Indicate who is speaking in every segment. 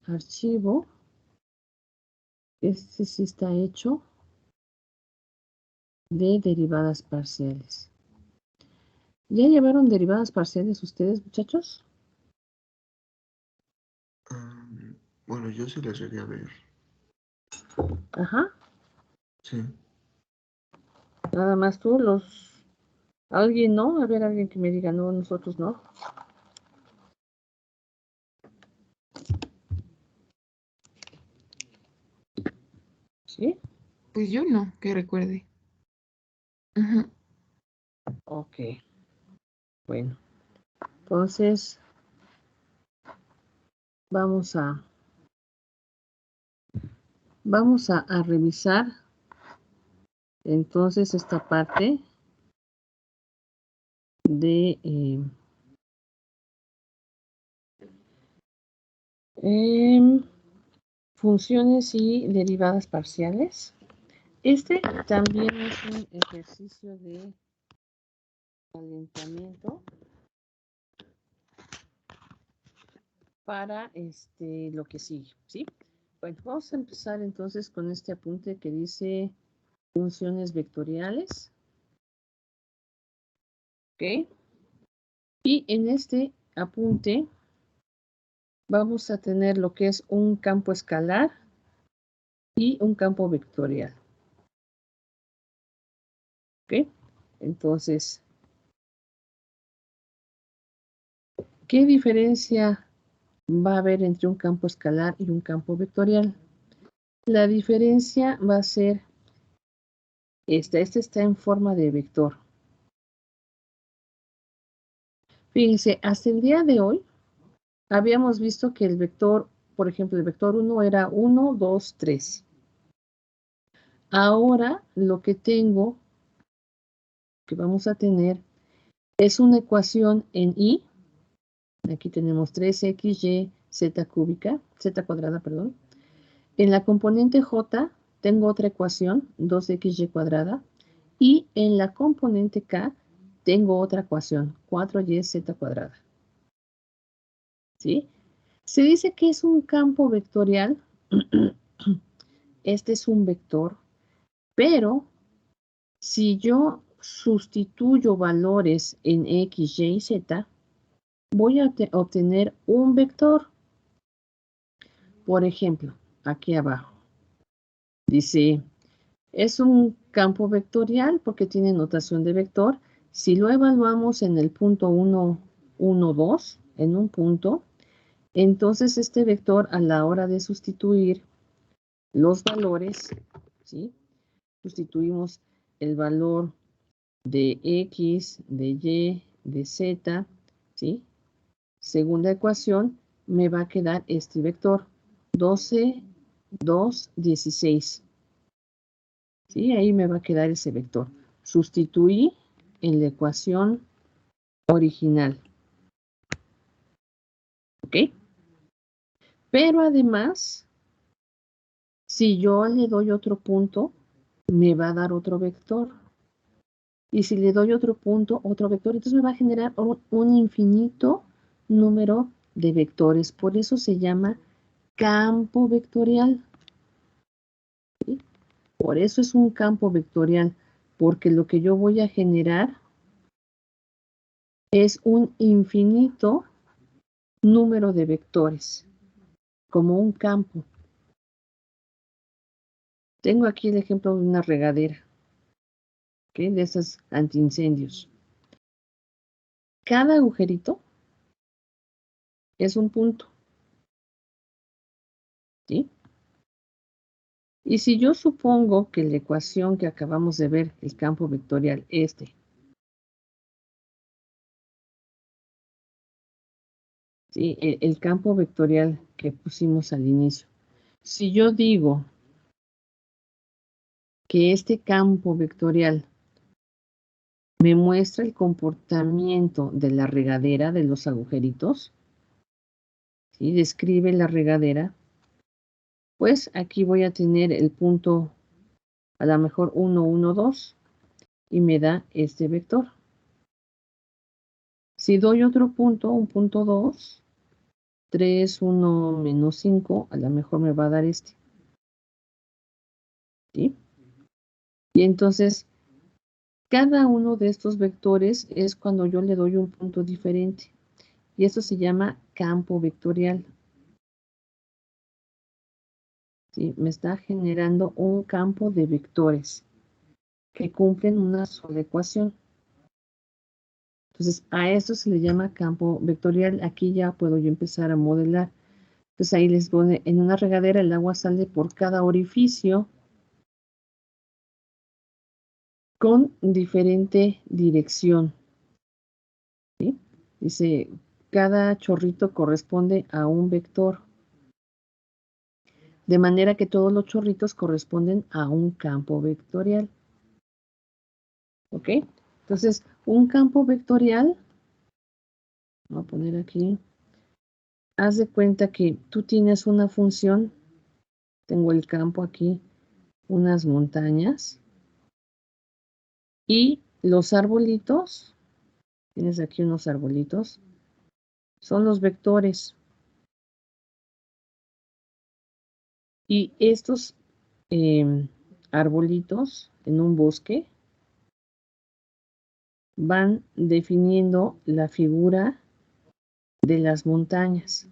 Speaker 1: archivo. Este sí está hecho de derivadas parciales. ¿Ya llevaron derivadas parciales ustedes, muchachos?
Speaker 2: Bueno, yo sí las llegué a ver.
Speaker 1: Ajá.
Speaker 2: Sí.
Speaker 1: Nada más tú, alguien no, a ver, alguien que me diga, no, nosotros no. ¿Sí?
Speaker 3: Pues yo no, que recuerde. Ajá.
Speaker 1: Ok. Bueno. Entonces, vamos a revisar entonces esta parte de funciones y derivadas parciales. Este también es un ejercicio de calentamiento para lo que sigue, ¿sí? Bueno, vamos a empezar entonces con este apunte que dice funciones vectoriales. ¿Ok? Y en este apunte vamos a tener lo que es un campo escalar y un campo vectorial. ¿Ok? Entonces, ¿qué diferencia va a haber entre un campo escalar y un campo vectorial? La diferencia va a ser esta. Este está en forma de vector. Fíjense, hasta el día de hoy habíamos visto que el vector, por ejemplo, el vector 1 era 1, 2, 3. Ahora lo que vamos a tener, es una ecuación en y. Aquí tenemos 3xy z cúbica, z cuadrada, perdón. En la componente j tengo otra ecuación, 2xy cuadrada. Y en la componente k tengo otra ecuación, 4y cuadrada. ¿Sí? Se dice que es un campo vectorial. Este es un vector, pero si yo sustituyo valores en x, y, z, voy a obtener un vector. Por ejemplo, aquí abajo, dice, es un campo vectorial porque tiene notación de vector. Si lo evaluamos en el punto 1, 1, 2, en un punto, entonces este vector a la hora de sustituir los valores, ¿sí? Sustituimos el valor de x, de y, de z, ¿sí? Según la ecuación, me va a quedar este vector, 12, 2, 16. ¿Sí? Ahí me va a quedar ese vector. Sustituí en la ecuación original. ¿Ok? Pero además, si yo le doy otro punto, me va a dar otro vector. Y si le doy otro punto, otro vector, entonces me va a generar un infinito número de vectores. Por eso se llama campo vectorial. ¿Sí? Por eso es un campo vectorial, porque lo que yo voy a generar es un infinito número de vectores, como un campo. Tengo aquí el ejemplo de una regadera, ¿okay? De esas antiincendios. Cada agujerito es un punto, ¿sí? Y si yo supongo que la ecuación que acabamos de ver, el campo vectorial, ¿sí? El campo vectorial que pusimos al inicio, si yo digo que este campo vectorial me muestra el comportamiento de la regadera, de los agujeritos, ¿sí? Describe la regadera, pues aquí voy a tener el punto, a lo mejor 1, 1, 2, y me da este vector. Si doy otro punto, un punto 2, 3, 1 menos 5, a lo mejor me va a dar este. ¿Sí? Y entonces, cada uno de estos vectores es cuando yo le doy un punto diferente. Y esto se llama campo vectorial. ¿Sí? Me está generando un campo de vectores que cumplen una sola ecuación. Entonces, a esto se le llama campo vectorial. Aquí ya puedo yo empezar a modelar. Entonces, ahí les pone, en una regadera el agua sale por cada orificio con diferente dirección. ¿Sí? Dice, cada chorrito corresponde a un vector. De manera que todos los chorritos corresponden a un campo vectorial. ¿Ok? Entonces, un campo vectorial, voy a poner aquí, haz de cuenta que tú tienes una función, tengo el campo aquí, unas montañas, y los arbolitos, tienes aquí unos arbolitos, son los vectores. Y estos arbolitos en un bosque van definiendo la figura de las montañas.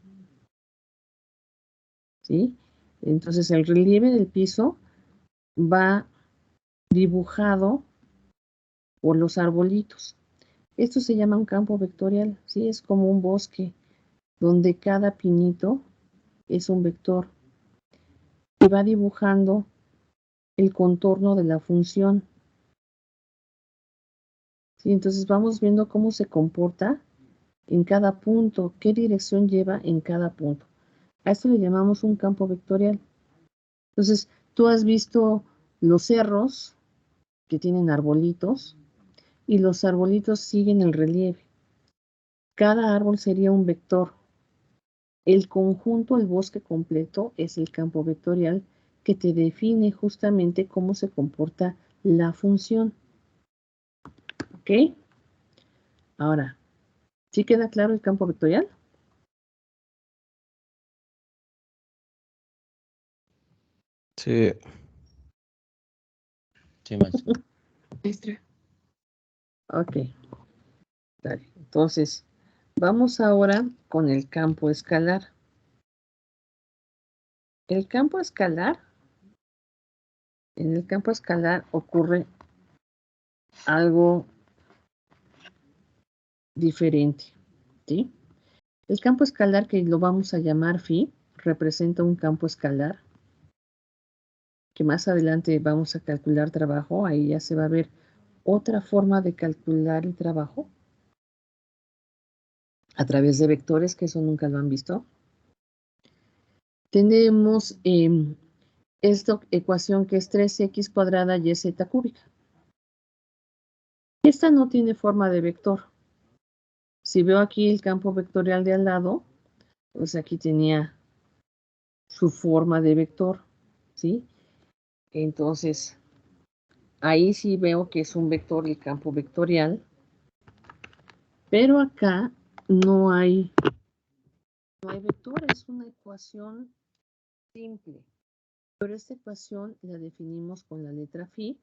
Speaker 1: ¿Sí? Entonces el relieve del piso va dibujado por los arbolitos. Esto se llama un campo vectorial, ¿sí? Es como un bosque donde cada pinito es un vector que va dibujando el contorno de la función. ¿Sí? Entonces vamos viendo cómo se comporta en cada punto, qué dirección lleva en cada punto. A esto le llamamos un campo vectorial. Entonces, tú has visto los cerros que tienen arbolitos y los arbolitos siguen el relieve. Cada árbol sería un vector. El conjunto, el bosque completo, es el campo vectorial que te define justamente cómo se comporta la función. ¿Ok? Ahora, ¿sí queda claro el campo vectorial?
Speaker 4: Sí. Sí, maestra.
Speaker 3: Maestra.
Speaker 1: Ok. Dale. Entonces, vamos ahora con el campo escalar. El campo escalar, en el campo escalar ocurre algo diferente, ¿sí? El campo escalar, que lo vamos a llamar phi, representa un campo escalar, que más adelante vamos a calcular trabajo, ahí ya se va a ver otra forma de calcular el trabajo a través de vectores, que eso nunca lo han visto. Tenemos esta ecuación que es 3x cuadrada y z cúbica. Esta no tiene forma de vector. Si veo aquí el campo vectorial de al lado, pues aquí tenía su forma de vector, ¿sí? Entonces, ahí sí veo que es un vector el campo vectorial, pero acá no hay vector, es una ecuación simple. Pero esta ecuación la definimos con la letra phi,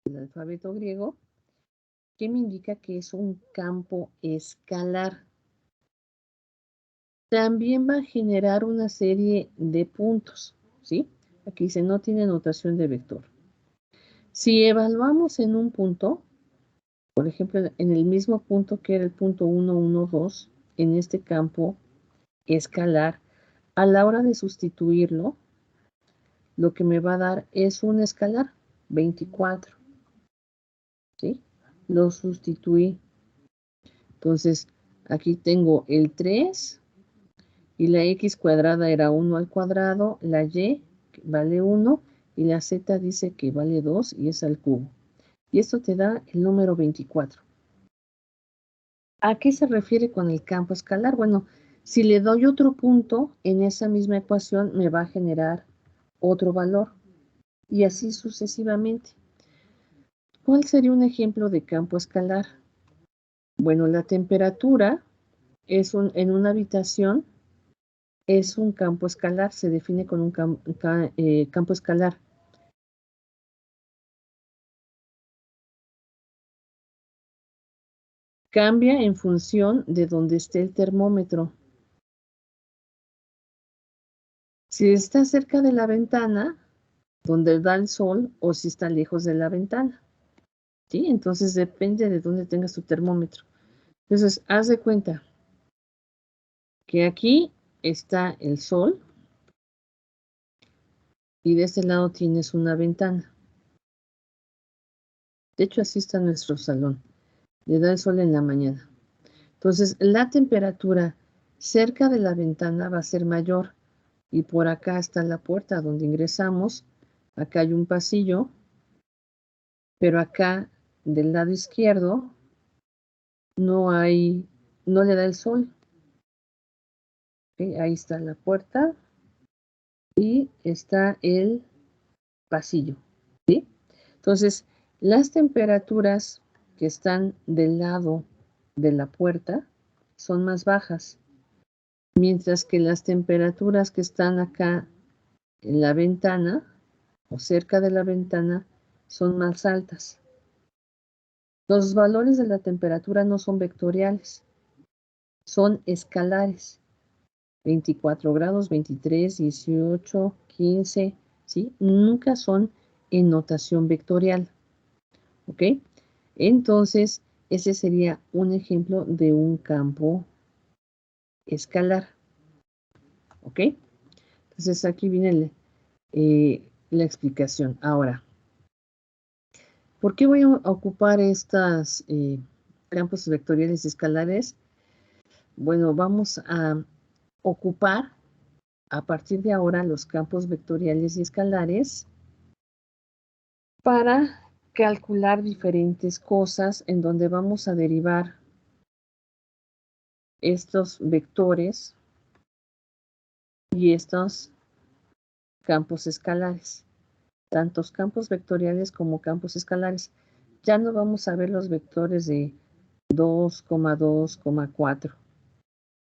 Speaker 1: el alfabeto griego, que me indica que es un campo escalar. También va a generar una serie de puntos, ¿sí? Aquí dice no tiene notación de vector. Si evaluamos en un punto, por ejemplo, en el mismo punto que era el punto 1, 1, 2, en este campo escalar, a la hora de sustituirlo, lo que me va a dar es un escalar, 24, ¿sí? Lo sustituí. Entonces, aquí tengo el 3 y la x cuadrada era 1 al cuadrado, la y vale 1 y la z dice que vale 2 y es al cubo. Y esto te da el número 24. ¿A qué se refiere con el campo escalar? Bueno, si le doy otro punto en esa misma ecuación, me va a generar otro valor. Y así sucesivamente. ¿Cuál sería un ejemplo de campo escalar? Bueno, la temperatura en una habitación es un campo escalar, se define con un campo escalar. Cambia en función de donde esté el termómetro. Si está cerca de la ventana, donde da el sol, o si está lejos de la ventana. ¿Sí? Entonces depende de dónde tengas tu termómetro. Entonces, haz de cuenta que aquí está el sol y de este lado tienes una ventana. De hecho, así está nuestro salón. Le da el sol en la mañana. Entonces, la temperatura cerca de la ventana va a ser mayor. Y por acá está la puerta donde ingresamos. Acá hay un pasillo. Pero acá, del lado izquierdo, no le da el sol. ¿Okay? Ahí está la puerta. Y está el pasillo. ¿Sí? Entonces, las temperaturas que están del lado de la puerta son más bajas, mientras que las temperaturas que están acá en la ventana o cerca de la ventana son más altas. Los valores de la temperatura no son vectoriales, son escalares. 24 grados, 23, 18, 15, ¿sí? Nunca son en notación vectorial, ¿ok? Entonces, ese sería un ejemplo de un campo escalar, ¿ok? Entonces, aquí viene la explicación. Ahora, ¿por qué voy a ocupar estos campos vectoriales escalares? Bueno, vamos a ocupar a partir de ahora los campos vectoriales y escalares para calcular diferentes cosas en donde vamos a derivar estos vectores y estos campos escalares, tantos campos vectoriales como campos escalares. Ya no vamos a ver los vectores de 2,4,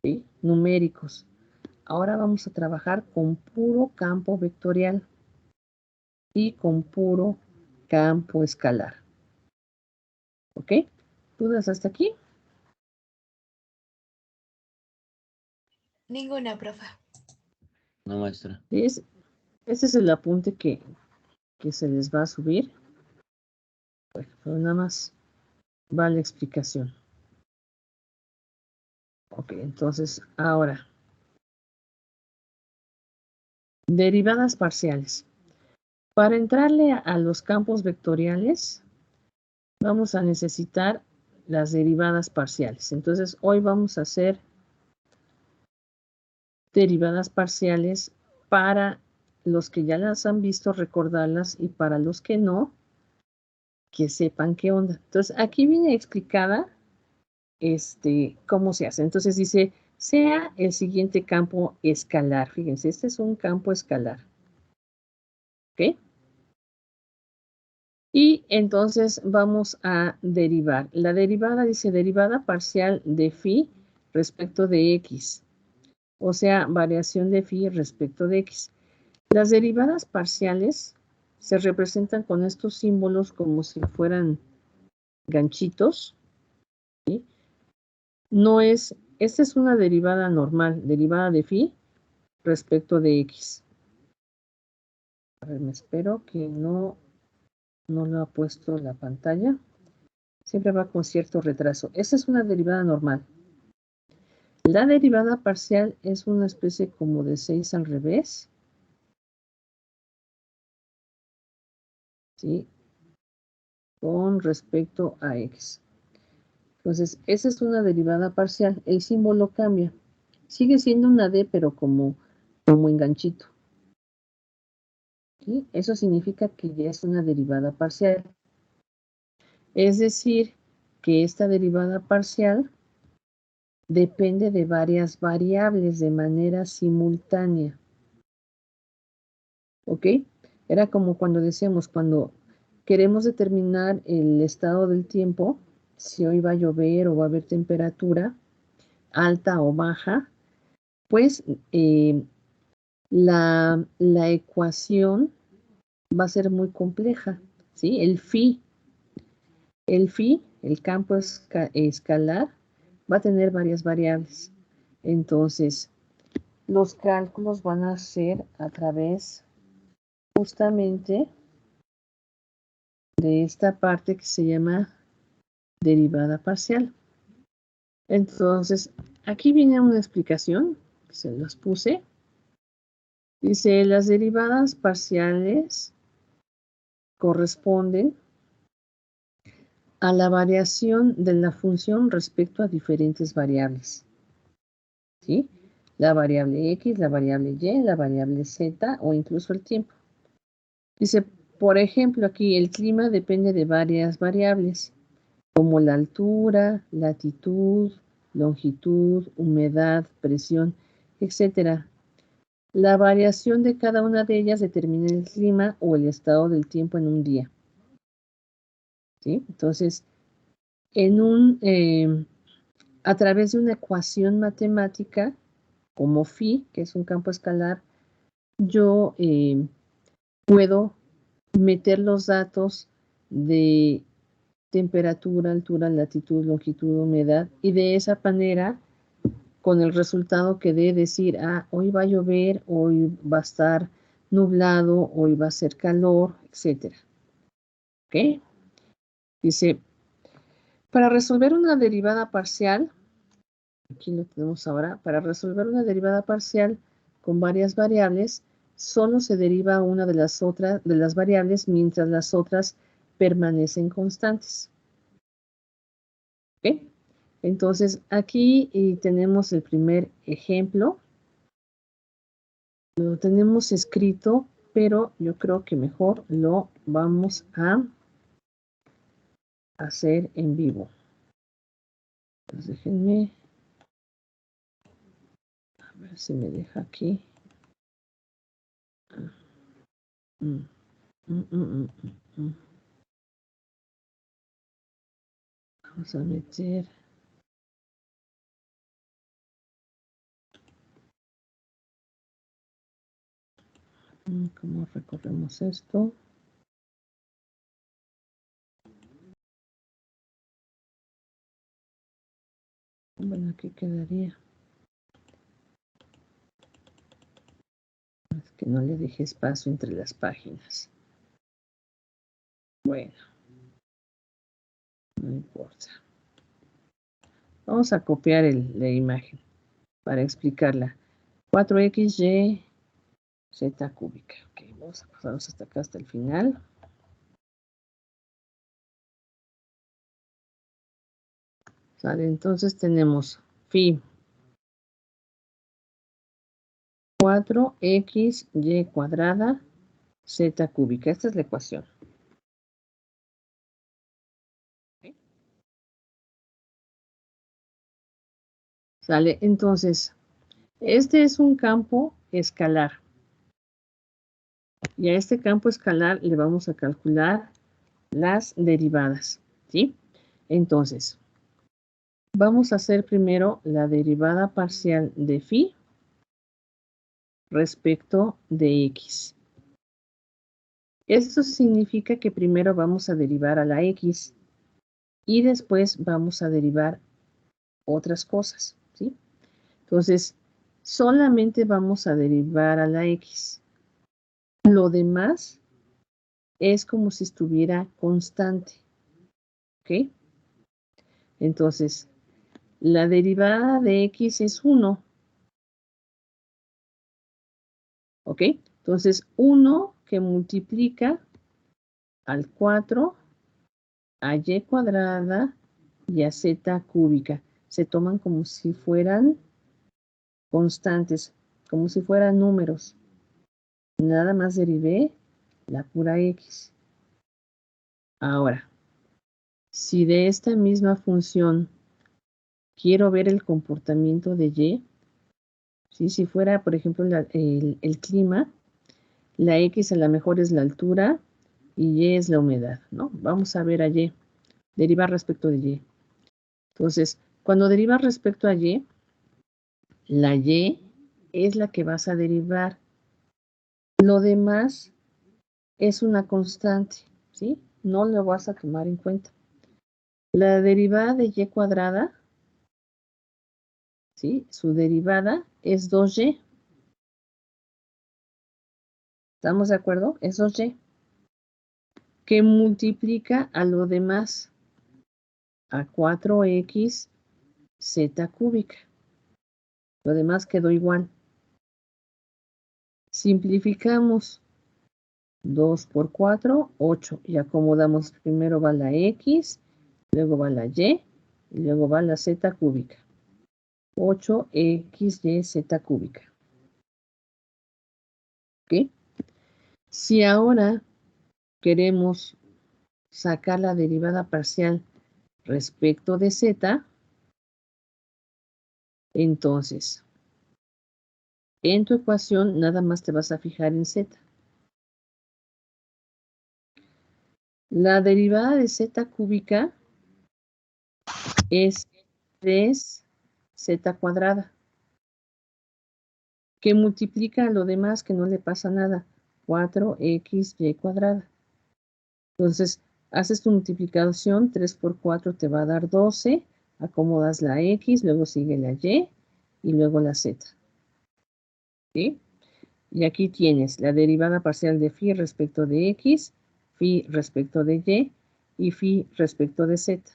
Speaker 1: ¿sí? Numéricos. Ahora vamos a trabajar con puro campo vectorial y con puro campo escalar. ¿Ok? ¿Dudas hasta aquí?
Speaker 5: Ninguna, profe.
Speaker 4: No, maestra.
Speaker 1: Este es el apunte que se les va a subir. Bueno, pero nada más va la explicación. Ok, entonces ahora. Derivadas parciales. Para entrarle a los campos vectoriales, vamos a necesitar las derivadas parciales. Entonces, hoy vamos a hacer derivadas parciales para los que ya las han visto, recordarlas, y para los que no, que sepan qué onda. Entonces, aquí viene explicada cómo se hace. Entonces dice, sea el siguiente campo escalar. Fíjense, este es un campo escalar. ¿Ok? Y entonces vamos a derivar. La derivada dice derivada parcial de phi respecto de x. O sea, variación de phi respecto de x. Las derivadas parciales se representan con estos símbolos como si fueran ganchitos. ¿Sí? Esta es una derivada normal, derivada de phi respecto de x. A ver, me espero que no lo ha puesto la pantalla. Siempre va con cierto retraso. Esta es una derivada normal. La derivada parcial es una especie como de 6 al revés. ¿Sí? Con respecto a x. Entonces, esa es una derivada parcial. El símbolo cambia. Sigue siendo una d, pero como enganchito. ¿Sí? Eso significa que ya es una derivada parcial. Es decir, que esta derivada parcial depende de varias variables de manera simultánea. ¿Ok? Era como cuando decíamos, cuando queremos determinar el estado del tiempo, si hoy va a llover o va a haber temperatura, alta o baja, pues la ecuación va a ser muy compleja, ¿sí? El phi, el campo escalar, va a tener varias variables. Entonces, los cálculos van a ser a través justamente de esta parte que se llama derivada parcial. Entonces, aquí viene una explicación, que se las puse. Dice, las derivadas parciales corresponden a la variación de la función respecto a diferentes variables, ¿sí? La variable X, la variable Y, la variable Z o incluso el tiempo. Dice, por ejemplo, aquí el clima depende de varias variables, como la altura, latitud, longitud, humedad, presión, etc. La variación de cada una de ellas determina el clima o el estado del tiempo en un día. ¿Sí? Entonces, a través de una ecuación matemática, como phi, que es un campo escalar, yo puedo meter los datos de temperatura, altura, latitud, longitud, humedad, y de esa manera, con el resultado que dé decir, hoy va a llover, hoy va a estar nublado, hoy va a ser calor, etc. ¿Ok? Dice, para resolver una derivada parcial, aquí lo tenemos ahora, para resolver una derivada parcial con varias variables, solo se deriva una de las variables mientras las otras permanecen constantes. ¿Ok? Entonces, aquí tenemos el primer ejemplo. Lo tenemos escrito, pero yo creo que mejor lo vamos a hacer en vivo. Entonces, déjenme. A ver si me deja aquí. Vamos a meter. ¿Cómo recorremos esto? Bueno, aquí quedaría. Es que no le dejé espacio entre las páginas. Bueno, no importa. Vamos a copiar la imagen para explicarla. 4xy z cúbica. Ok, vamos a pasarnos hasta acá, hasta el final. Sale, entonces tenemos phi 4xy cuadrada z cúbica. Esta es la ecuación. Sale, entonces, este es un campo escalar. Y a este campo escalar le vamos a calcular las derivadas, ¿sí? Entonces, vamos a hacer primero la derivada parcial de phi respecto de x. Eso significa que primero vamos a derivar a la x y después vamos a derivar otras cosas, ¿sí? Entonces, solamente vamos a derivar a la x. Lo demás es como si estuviera constante, ¿ok? Entonces, la derivada de x es 1, ¿ok? Entonces, 1 que multiplica al 4 a y cuadrada y a z cúbica. Se toman como si fueran constantes, como si fueran números. Nada más derivé la pura x. Ahora, si de esta misma función quiero ver el comportamiento de y, ¿sí? Si fuera, por ejemplo, el clima, la x a lo mejor es la altura y y es la humedad, ¿no? Vamos a ver a y, derivar respecto de y. Entonces, cuando deriva respecto a y, La y es la que vas a derivar. Lo demás es una constante, ¿sí? No lo vas a tomar en cuenta. La derivada de y cuadrada, ¿sí? Su derivada es 2y. ¿Estamos de acuerdo? Es 2y. Que multiplica a lo demás, a 4x z cúbica. Lo demás quedó igual. Simplificamos. 2 por 4, 8. Y acomodamos. Primero va la x, luego va la y, y luego va la z cúbica. 8xyz cúbica. ¿Ok? Si ahora queremos sacar la derivada parcial respecto de z, entonces, en tu ecuación nada más te vas a fijar en z. La derivada de z cúbica es 3z cuadrada, que multiplica a lo demás que no le pasa nada, 4xy cuadrada. Entonces, haces tu multiplicación, 3 por 4 te va a dar 12, acomodas la x, luego sigue la y luego la z. ¿Sí? Y aquí tienes la derivada parcial de phi respecto de x, phi respecto de y phi respecto de z.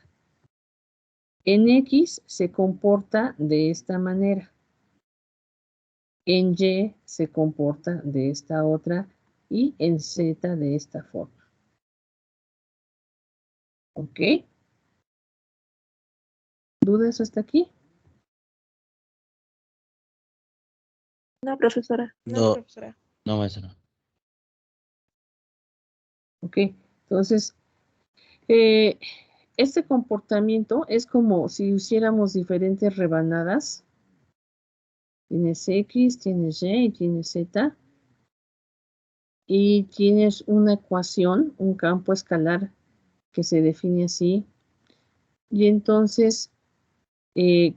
Speaker 1: En x se comporta de esta manera. En y se comporta de esta otra y en z de esta forma. ¿Ok? ¿Dudas hasta aquí?
Speaker 5: No, profesora.
Speaker 4: No, no, maestra.
Speaker 1: Ok, entonces, este comportamiento es como si hiciéramos diferentes rebanadas. Tienes X, tienes Y y tienes Z. Y tienes una ecuación, un campo escalar que se define así. Y entonces,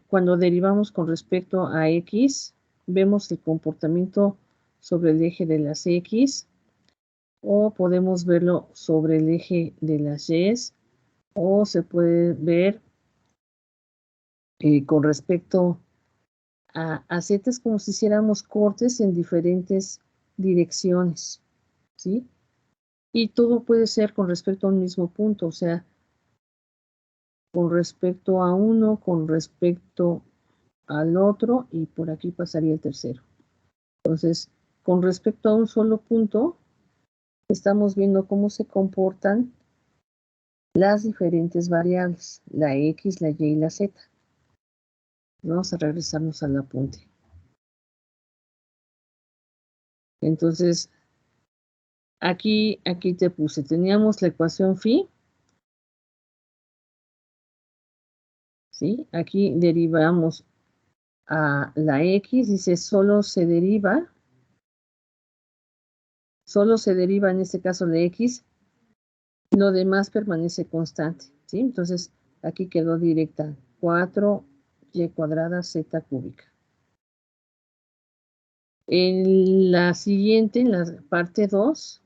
Speaker 1: cuando derivamos con respecto a X, vemos el comportamiento sobre el eje de las X, o podemos verlo sobre el eje de las Y, o se puede ver con respecto a Z, es como si hiciéramos cortes en diferentes direcciones, ¿sí? Y todo puede ser con respecto a un mismo punto, o sea, con respecto a uno, con respecto al otro, y por aquí pasaría el tercero. Entonces, con respecto a un solo punto, estamos viendo cómo se comportan las diferentes variables, la X, la Y y la Z. Vamos a regresarnos al apunte. Entonces, aquí te puse, teníamos la ecuación phi, ¿sí? Aquí derivamos a la X, dice solo se deriva en este caso la X, lo demás permanece constante, ¿sí? Entonces, aquí quedó directa, 4y cuadrada z cúbica. En la siguiente, en la parte 2,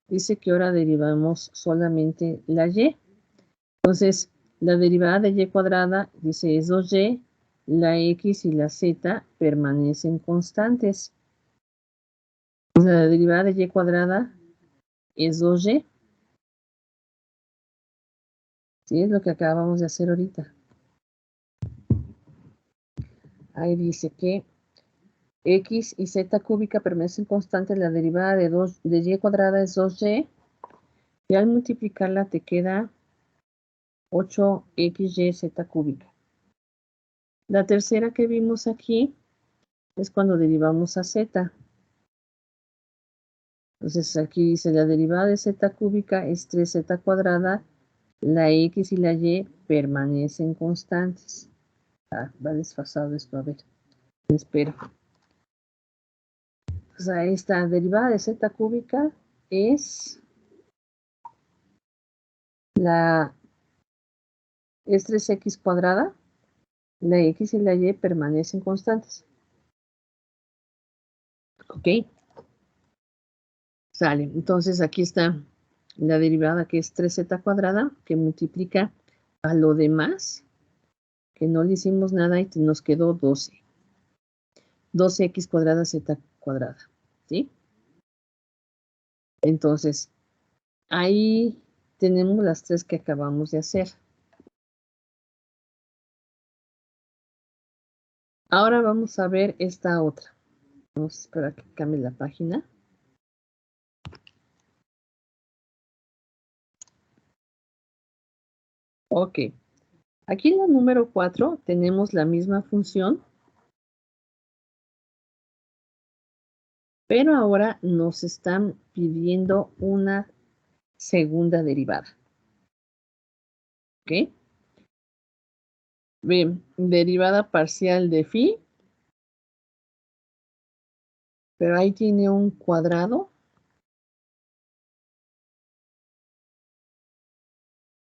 Speaker 1: dice que ahora derivamos solamente la y. Entonces, la derivada de y cuadrada, dice, es 2y, la x y la z permanecen constantes. La derivada de y cuadrada es 2y. Sí, es lo que acabamos de hacer ahorita. Ahí dice que x y z cúbica permanecen constantes, la derivada de y cuadrada es 2y, y al multiplicarla te queda 8xy z cúbica. La tercera que vimos aquí es cuando derivamos a z. Entonces aquí dice la derivada de z cúbica es 3z cuadrada, la x y la y permanecen constantes. Ah, va desfasado esto, a ver, espero. Pues ahí está, derivada de z cúbica es 3x cuadrada, la x y la y permanecen constantes. ¿Ok? Sale. Entonces aquí está la derivada que es 3z cuadrada, que multiplica a lo demás, que no le hicimos nada y nos quedó 12. 12x cuadrada z cuadrada. ¿Sí? Entonces, ahí tenemos las tres que acabamos de hacer. Ahora vamos a ver esta otra. Vamos a esperar a que cambie la página. Ok. Aquí en la número 4 tenemos la misma función, pero ahora nos están pidiendo una segunda derivada. ¿Ok? Bien, derivada parcial de phi, pero ahí tiene un cuadrado.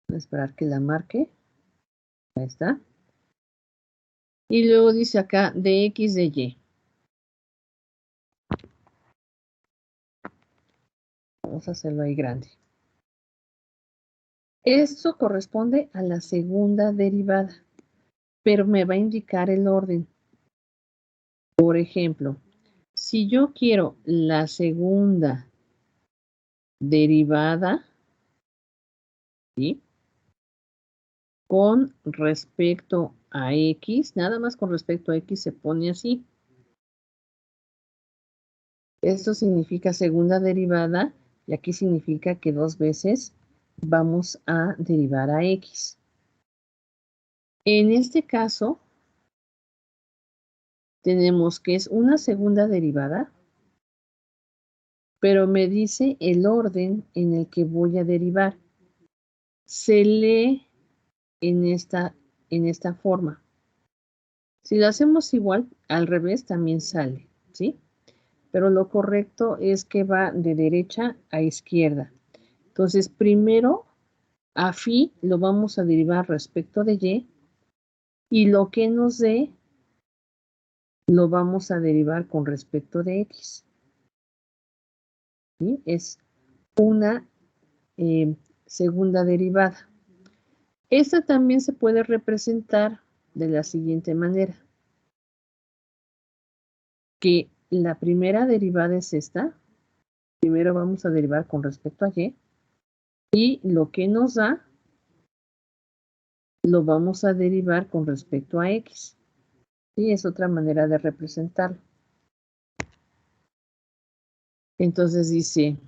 Speaker 1: Voy a esperar que la marque. Ahí está. Y luego dice acá dx de y. Vamos a hacerlo ahí grande. Esto corresponde a la segunda derivada, pero me va a indicar el orden. Por ejemplo, si yo quiero la segunda derivada, ¿sí?, con respecto a x, nada más con respecto a x se pone así. Esto significa segunda derivada y aquí significa que dos veces vamos a derivar a x. En este caso, tenemos que es una segunda derivada, pero me dice el orden en el que voy a derivar. Se lee en esta forma. Si lo hacemos igual, al revés también sale, ¿sí? Pero lo correcto es que va de derecha a izquierda. Entonces, primero, a phi lo vamos a derivar respecto de y lo que nos dé lo vamos a derivar con respecto de x. ¿Sí? Es una segunda derivada. Esta también se puede representar de la siguiente manera. Que la primera derivada es esta. Primero vamos a derivar con respecto a y. Y lo que nos da, lo vamos a derivar con respecto a x. ¿Sí? Es otra manera de representarlo. Entonces dice,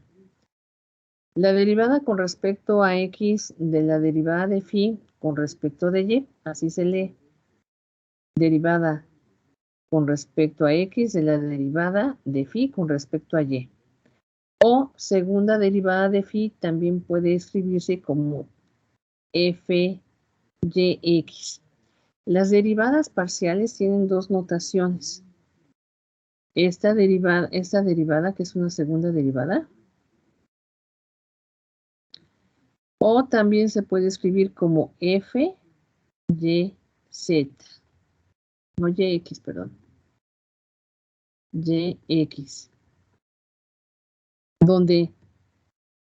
Speaker 1: la derivada con respecto a x de la derivada de phi con respecto de y, así se lee. Derivada con respecto a x de la derivada de phi con respecto a y. O segunda derivada de phi también puede escribirse como f yx. Las derivadas parciales tienen dos notaciones. Esta derivada que es una segunda derivada. O también se puede escribir como f y z. No yx, perdón. Yx. Donde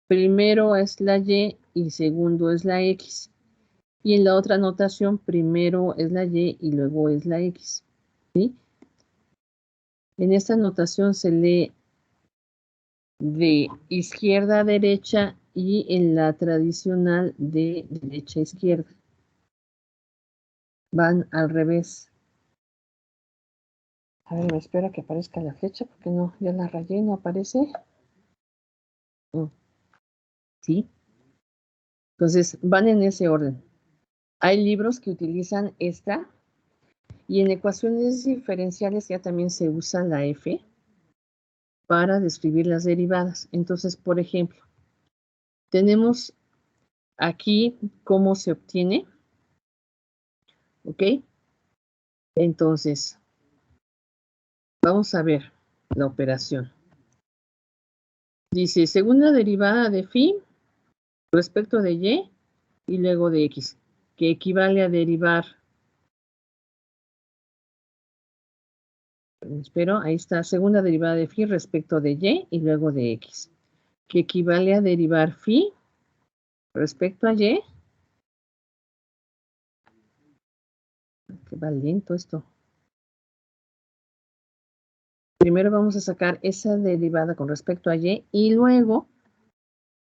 Speaker 1: primero es la y y segundo es la x. Y en la otra notación, primero es la y y luego es la x. ¿Sí? En esta notación se lee de izquierda a derecha y en la tradicional de derecha a izquierda. Van al revés. A ver, me espera que aparezca la flecha porque no, ya la rayé y no aparece. ¿Sí? Entonces, van en ese orden. Hay libros que utilizan esta y en ecuaciones diferenciales ya también se usa la f para describir las derivadas. Entonces, por ejemplo, tenemos aquí cómo se obtiene. ¿Ok? Entonces, vamos a ver la operación. Dice, segunda derivada de phi respecto de y luego de x, que equivale a derivar Espero, ahí está, segunda derivada de phi respecto de y y luego de x, que equivale a derivar phi respecto a y. Que va lento esto. Primero vamos a sacar esa derivada con respecto a y y luego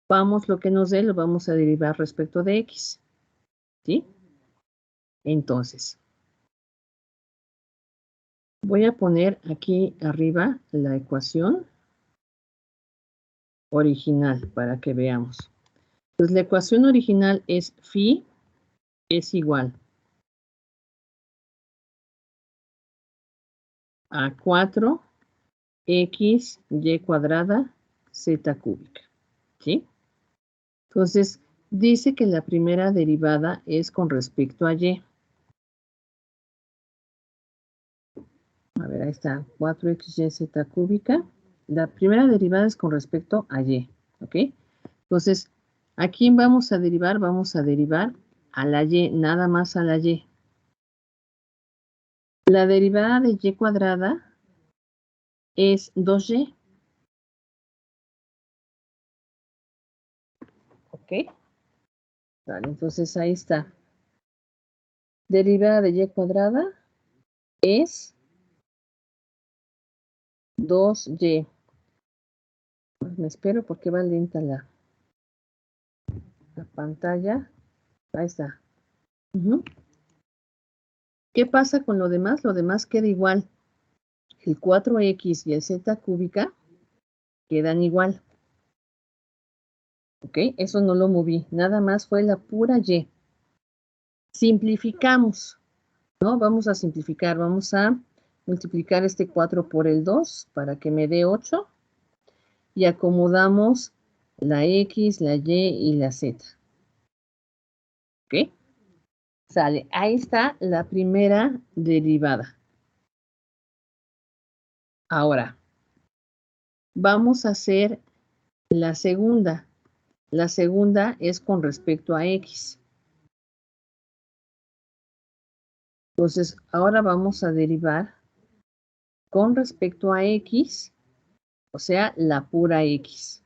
Speaker 1: vamos, lo que nos dé, lo vamos a derivar respecto de x. ¿Sí? Entonces, voy a poner aquí arriba la ecuación original para que veamos. Entonces, la ecuación original es phi es igual a 4x y cuadrada z cúbica. ¿Sí? Entonces, dice que la primera derivada es con respecto a y. A ver, ahí está, 4xyz cúbica. La primera derivada es con respecto a y, ¿ok? Entonces, ¿a quién vamos a derivar? Vamos a derivar a la y, nada más a la y. La derivada de y cuadrada es 2y. ¿Ok? Vale, entonces ahí está. Derivada de y cuadrada es 2y. Me espero porque va lenta la pantalla. Ahí está. ¿Qué pasa con lo demás? Lo demás queda igual. El 4x y el z cúbica quedan igual. ¿Ok? Eso no lo moví. Nada más fue la pura y. Simplificamos, ¿no? Vamos a simplificar. Vamos a multiplicar este 4 por el 2 para que me dé 8. Y acomodamos la x, la y y la z. ¿Ok? Sale. Ahí está la primera derivada. Ahora, vamos a hacer la segunda. La segunda es con respecto a x. Entonces, ahora vamos a derivar con respecto a x, o sea, la pura x.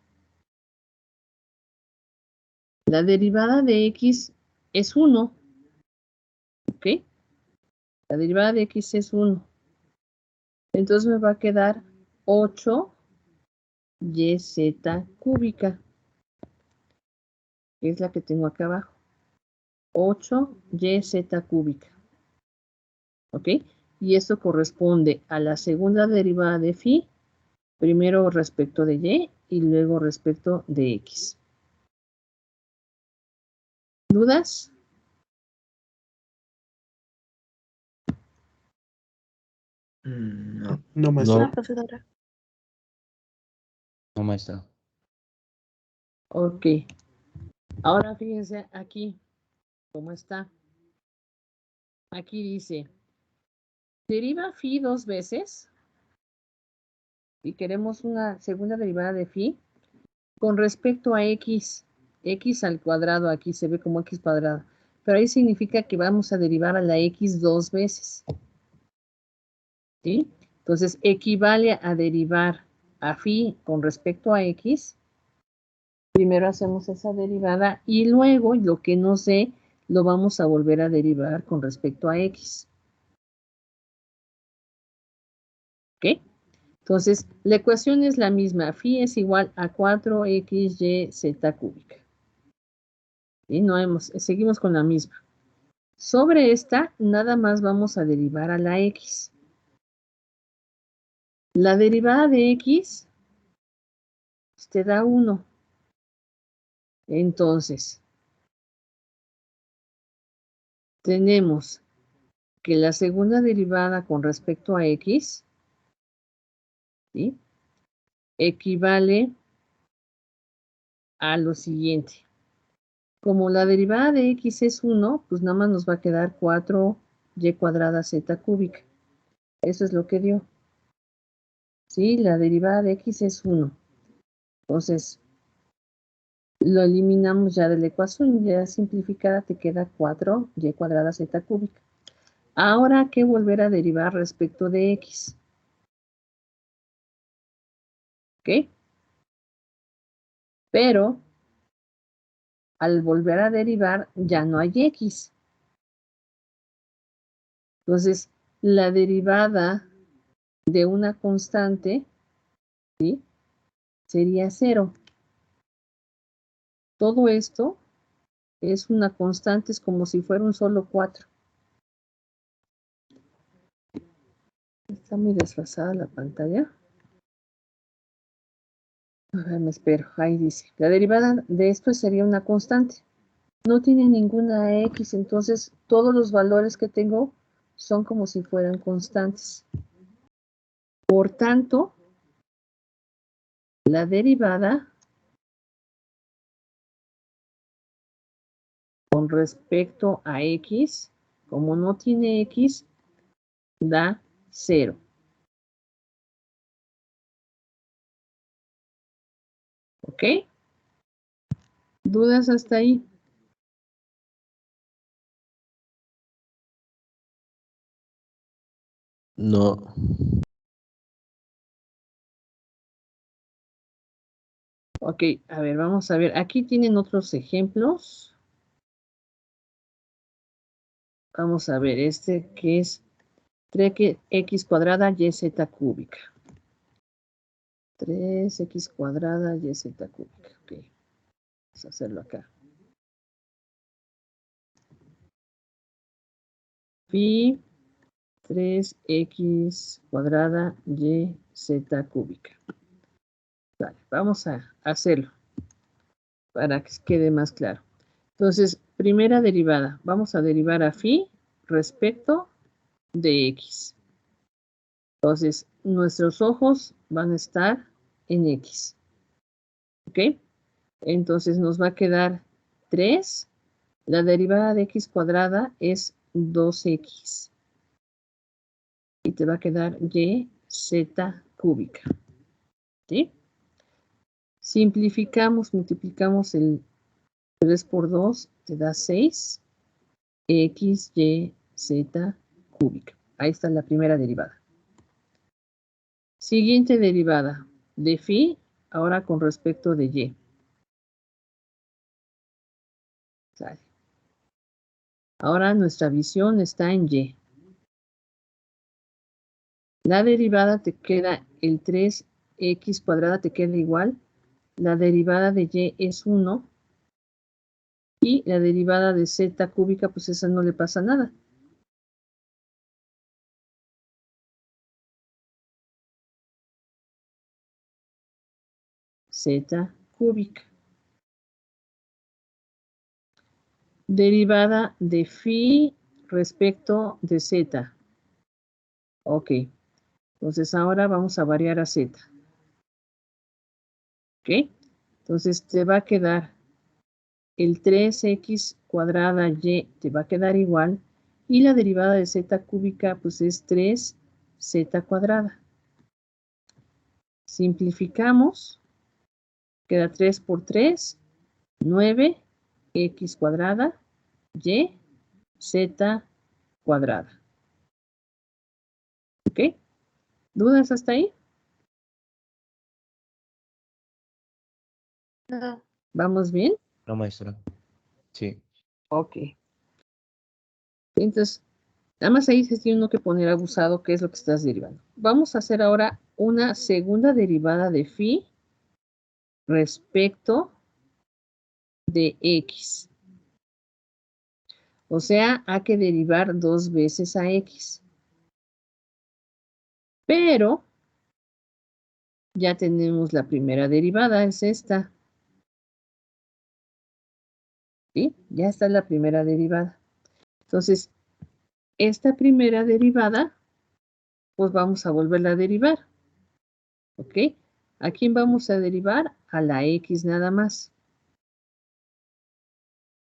Speaker 1: La derivada de x es 1. ¿Ok? La derivada de x es 1. Entonces me va a quedar 8yz cúbica, que es la que tengo acá abajo. 8yz cúbica. ¿Ok? Y esto corresponde a la segunda derivada de phi, primero respecto de y y luego respecto de x. ¿Dudas?
Speaker 2: No.
Speaker 3: No, maestra.
Speaker 5: No, profesora.
Speaker 4: No, maestra.
Speaker 1: Ok. Ahora fíjense aquí cómo está. Aquí dice, deriva phi 2 veces y queremos una segunda derivada de phi con respecto a x. X al cuadrado aquí se ve como x cuadrado. Pero ahí significa que vamos a derivar a la x 2 veces. ¿Sí? Entonces, equivale a derivar a phi con respecto a x. Primero hacemos esa derivada y luego lo que nos dé lo vamos a volver a derivar con respecto a x. ¿Ok? Entonces, la ecuación es la misma. Phi es igual a 4xyz cúbica. Y seguimos con la misma. Sobre esta, nada más vamos a derivar a la x. La derivada de x te da 1. Entonces, tenemos que la segunda derivada con respecto a x, ¿sí?, equivale a lo siguiente. Como la derivada de x es 1, pues nada más nos va a quedar 4y cuadrada z cúbica. Eso es lo que dio. ¿Sí? La derivada de x es 1. Entonces, lo eliminamos ya de la ecuación, ya simplificada te queda 4y cuadrada z cúbica. Ahora hay que volver a derivar respecto de x. ¿Ok? Pero al volver a derivar ya no hay x. Entonces, la derivada de una constante, ¿sí?, sería 0. Todo esto es una constante, es como si fuera un solo 4. Está muy desfasada la pantalla. A ver, me espero. Ahí dice. La derivada de esto sería una constante. No tiene ninguna x, entonces todos los valores que tengo son como si fueran constantes. Por tanto, la derivada con respecto a x, como no tiene x, da 0. ¿Ok? ¿Dudas hasta ahí?
Speaker 4: No.
Speaker 1: Ok, a ver, vamos a ver. Aquí tienen otros ejemplos. Vamos a ver, este que es 3x cuadrada y z cúbica. 3x cuadrada y z cúbica. Ok, vamos a hacerlo acá. Phi 3x cuadrada y z cúbica. Vale, vamos a hacerlo para que quede más claro. Entonces, primera derivada. Vamos a derivar a phi respecto de x. Entonces, nuestros ojos van a estar en x. ¿Ok? Entonces nos va a quedar 3. La derivada de x cuadrada es 2x. Y te va a quedar y z cúbica. ¿Sí? Simplificamos, multiplicamos el 3 por 2, te da 6. X, y, z cúbica. Ahí está la primera derivada. Siguiente derivada de phi, ahora con respecto de y. ¿Sale? Ahora nuestra visión está en y. La derivada te queda, el 3x cuadrada te queda igual. La derivada de y es 1. Y la derivada de z cúbica, pues esa no le pasa nada. Z cúbica. Derivada de phi respecto de z. Ok. Entonces ahora vamos a variar a z. ¿Ok? Entonces te va a quedar el 3x cuadrada y te va a quedar igual. Y la derivada de z cúbica pues es 3z cuadrada. Simplificamos. Queda 3 por 3, 9x cuadrada y z cuadrada. ¿Ok? ¿Dudas hasta ahí?
Speaker 5: No.
Speaker 1: ¿Vamos bien?
Speaker 4: No, maestra. Sí.
Speaker 1: Ok. Entonces, nada más ahí se tiene uno que poner abusado, que es lo que estás derivando. Vamos a hacer ahora una segunda derivada de phi respecto de x. O sea, hay que derivar 2 veces a x. Pero ya tenemos la primera derivada, es esta. ¿Sí? Ya está la primera derivada. Entonces, esta primera derivada, pues vamos a volverla a derivar. ¿Ok? ¿A quién vamos a derivar? A la x nada más.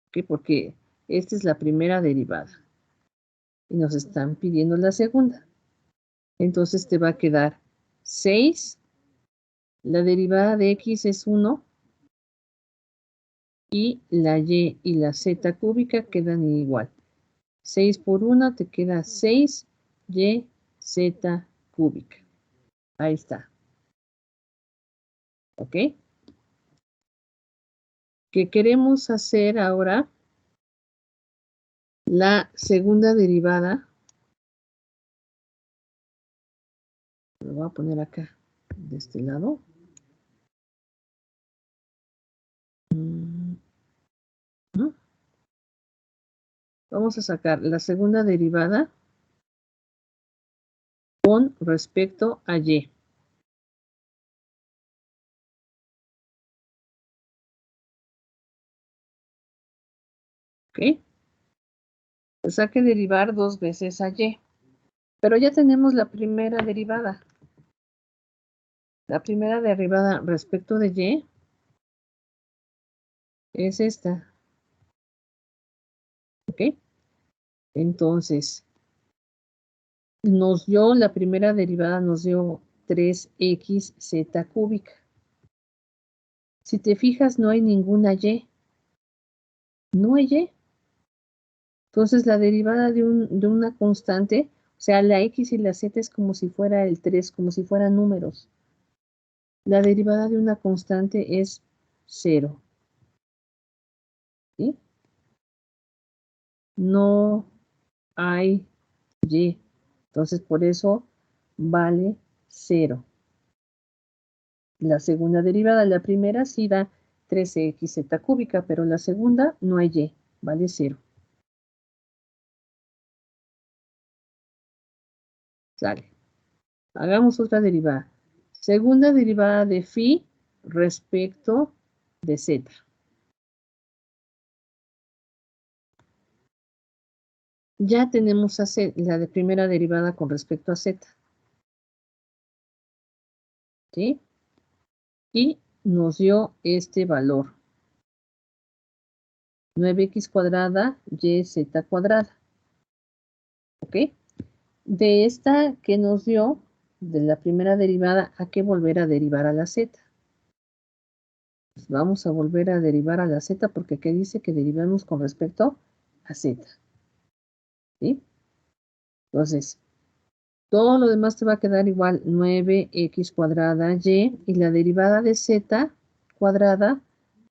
Speaker 1: ¿Ok? Porque esta es la primera derivada. Y nos están pidiendo la segunda. Entonces te va a quedar 6. La derivada de x es 1. Y la y y la z cúbica quedan igual. 6 por 1 te queda 6 y z cúbica. Ahí está. ¿Ok? ¿Qué queremos hacer ahora? La segunda derivada. Lo voy a poner acá, de este lado. ¿No? Vamos a sacar la segunda derivada con respecto a y. ¿Ok? Pues hay que derivar 2 veces a y. Pero ya tenemos la primera derivada. La primera derivada respecto de y es esta. ¿Ok? Entonces, la primera derivada nos dio 3xz cúbica. Si te fijas, no hay ninguna y. No hay y. Entonces, la derivada de una constante, o sea, la x y la z es como si fuera el 3, como si fueran números. La derivada de una constante es 0. ¿Sí? No hay y. Entonces, por eso vale 0. La segunda derivada, la primera sí da 13xz cúbica, pero la segunda no hay y, vale 0. Sale. Hagamos otra derivada. Segunda derivada de phi respecto de z. Ya tenemos la de primera derivada con respecto a z. ¿Sí? Y nos dio este valor. 9x cuadrada y z cuadrada. ¿Ok? De esta que nos dio, de la primera derivada, hay que volver a derivar a la z. Pues vamos a volver a derivar a la z porque aquí dice que derivamos con respecto a z. ¿Sí? Entonces, todo lo demás te va a quedar igual, 9x cuadrada y la derivada de z cuadrada,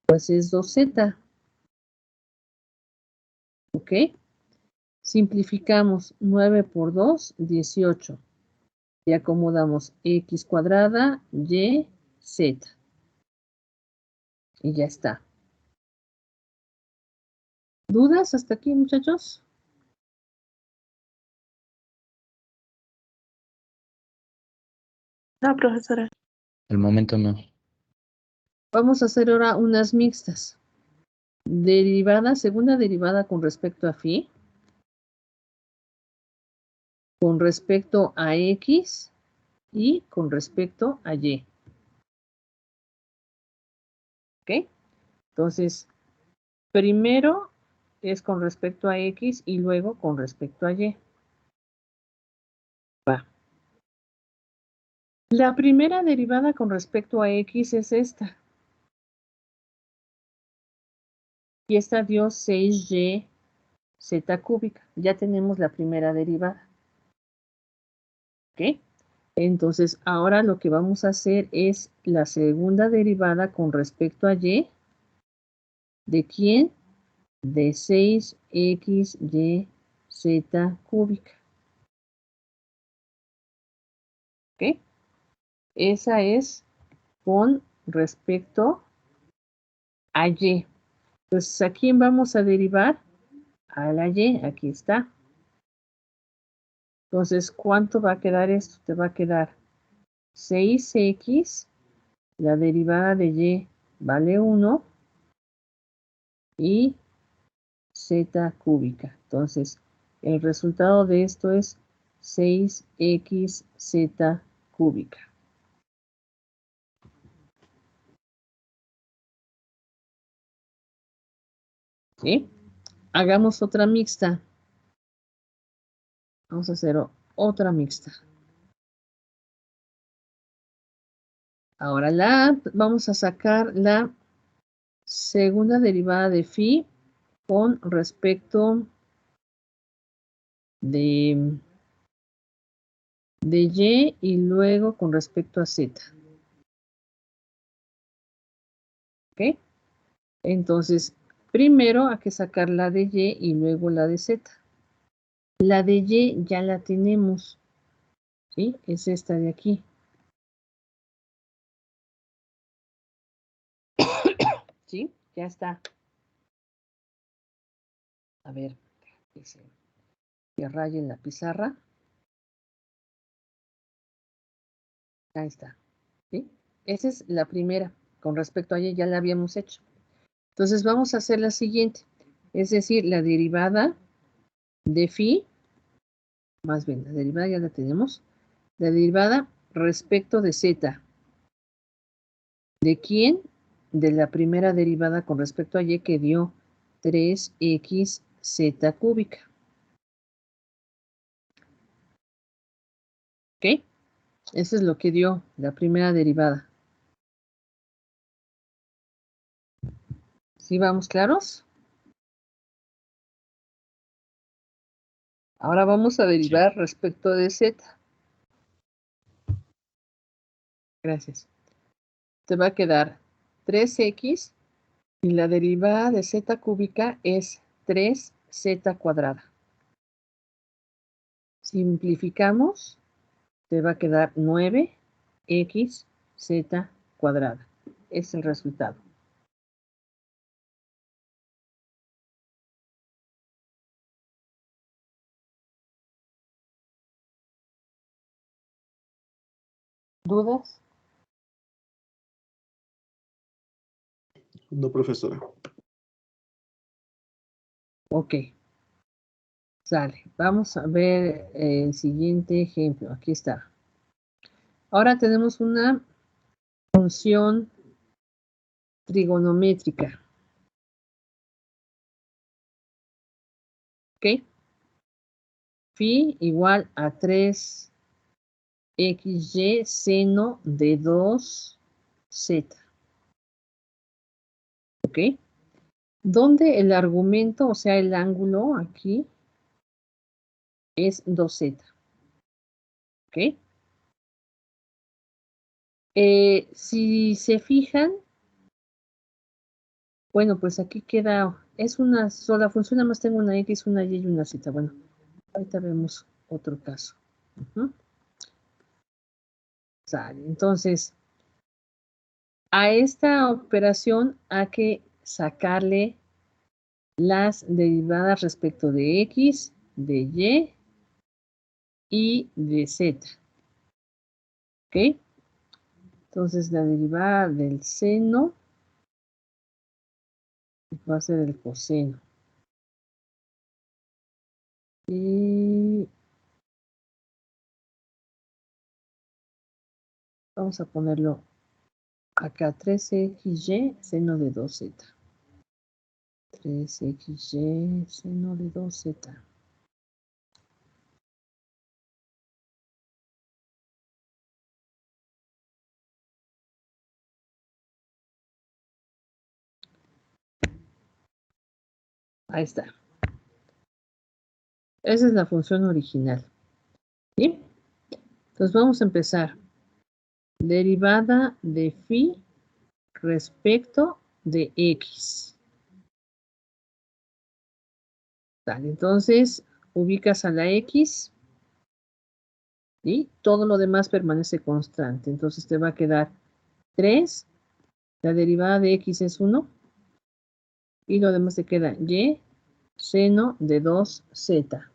Speaker 1: pues es 2z. ¿Ok? Simplificamos 9 por 2, 18. Y acomodamos x cuadrada y z. Y ya está. ¿Dudas hasta aquí, muchachos?
Speaker 5: No, profesora.
Speaker 4: El momento no.
Speaker 1: Vamos a hacer ahora unas mixtas. Derivada, segunda derivada con respecto a phi. Con respecto a x y con respecto a y. ¿Ok? Entonces, primero es con respecto a x y luego con respecto a y. Va. La primera derivada con respecto a x es esta. Y esta dio 6y z cúbica. Ya tenemos la primera derivada. ¿Ok? Entonces, ahora lo que vamos a hacer es la segunda derivada con respecto a y. ¿De quién? De 6xy z cúbica. ¿Ok? Esa es con respecto a y. Entonces, ¿a quién vamos a derivar? A la y. Aquí está. Entonces, ¿cuánto va a quedar esto? Te va a quedar 6x, la derivada de y vale 1, y z cúbica. Entonces, el resultado de esto es 6xz cúbica. ¿Sí? Hagamos otra mixta. Vamos a hacer otra mixta. Ahora vamos a sacar la segunda derivada de phi con respecto de y luego con respecto a z. ¿Ok? Entonces, primero hay que sacar la de Y y luego la de Z. La de Y ya la tenemos, ¿sí? Es esta de aquí. ¿Sí? Ya está. A ver, que raye en la pizarra. Ahí está. ¿Sí? Esa es la primera. Con respecto a ella ya la habíamos hecho. Entonces vamos a hacer la siguiente. Es decir, la derivada de phi, más bien, la derivada ya la tenemos. La derivada respecto de z. ¿De quién? De la primera derivada con respecto a y que dio 3xz cúbica. ¿Ok? Eso es lo que dio la primera derivada. ¿Sí vamos claros? Ahora vamos a derivar respecto de z. Gracias. Te va a quedar 3x y la derivada de z cúbica es 3z cuadrada. Simplificamos, te va a quedar 9xz cuadrada. Es el resultado. ¿Dudas?
Speaker 2: No, profesora.
Speaker 1: Ok. Sale. Vamos a ver el siguiente ejemplo. Aquí está. Ahora tenemos una función trigonométrica. ¿Ok? Phi igual a 3xy seno de 2z. ¿Ok? Donde el argumento, o sea, el ángulo aquí, es 2z. ¿Ok? Si se fijan, bueno, pues aquí queda, es una sola función, nada más tengo una x, una y una z. Bueno, ahorita vemos otro caso. Sale. Entonces, a esta operación hay que sacarle las derivadas respecto de x, de y de z. ¿Ok? Entonces, la derivada del seno va a ser el coseno. Y vamos a ponerlo acá, 3xy seno de 2z. 3xy seno de 2z. Ahí está. Esa es la función original. ¿Sí? Entonces vamos a empezar. Derivada de phi respecto de x. Vale, entonces ubicas a la x y todo lo demás permanece constante. Entonces te va a quedar 3, la derivada de x es 1 y lo demás te queda y seno de 2z.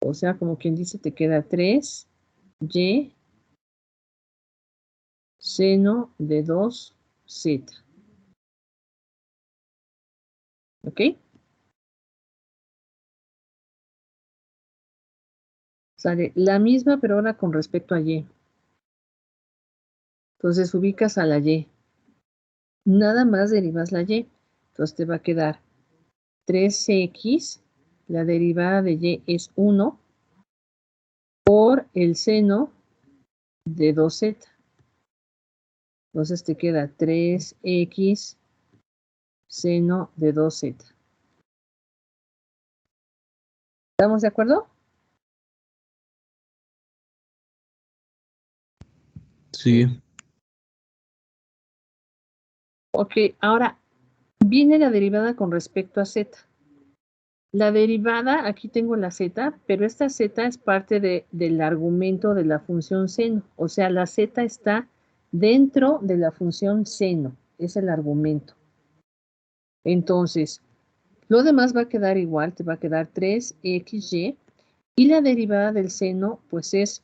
Speaker 1: O sea, como quien dice, te queda 3y seno de 2z. ¿Ok? Sale la misma, pero ahora con respecto a y. Entonces ubicas a la y. Nada más derivas la y. Entonces te va a quedar 3x, la derivada de y es 1, por el seno de 2z. Entonces te queda 3x seno de 2z. ¿Estamos de acuerdo?
Speaker 4: Sí.
Speaker 1: Ok, ahora viene la derivada con respecto a z. La derivada, aquí tengo la z, pero esta z es parte del argumento de la función seno. O sea, la z está dentro de la función seno. Es el argumento. Entonces, lo demás va a quedar igual. Te va a quedar 3xy. Y la derivada del seno, pues es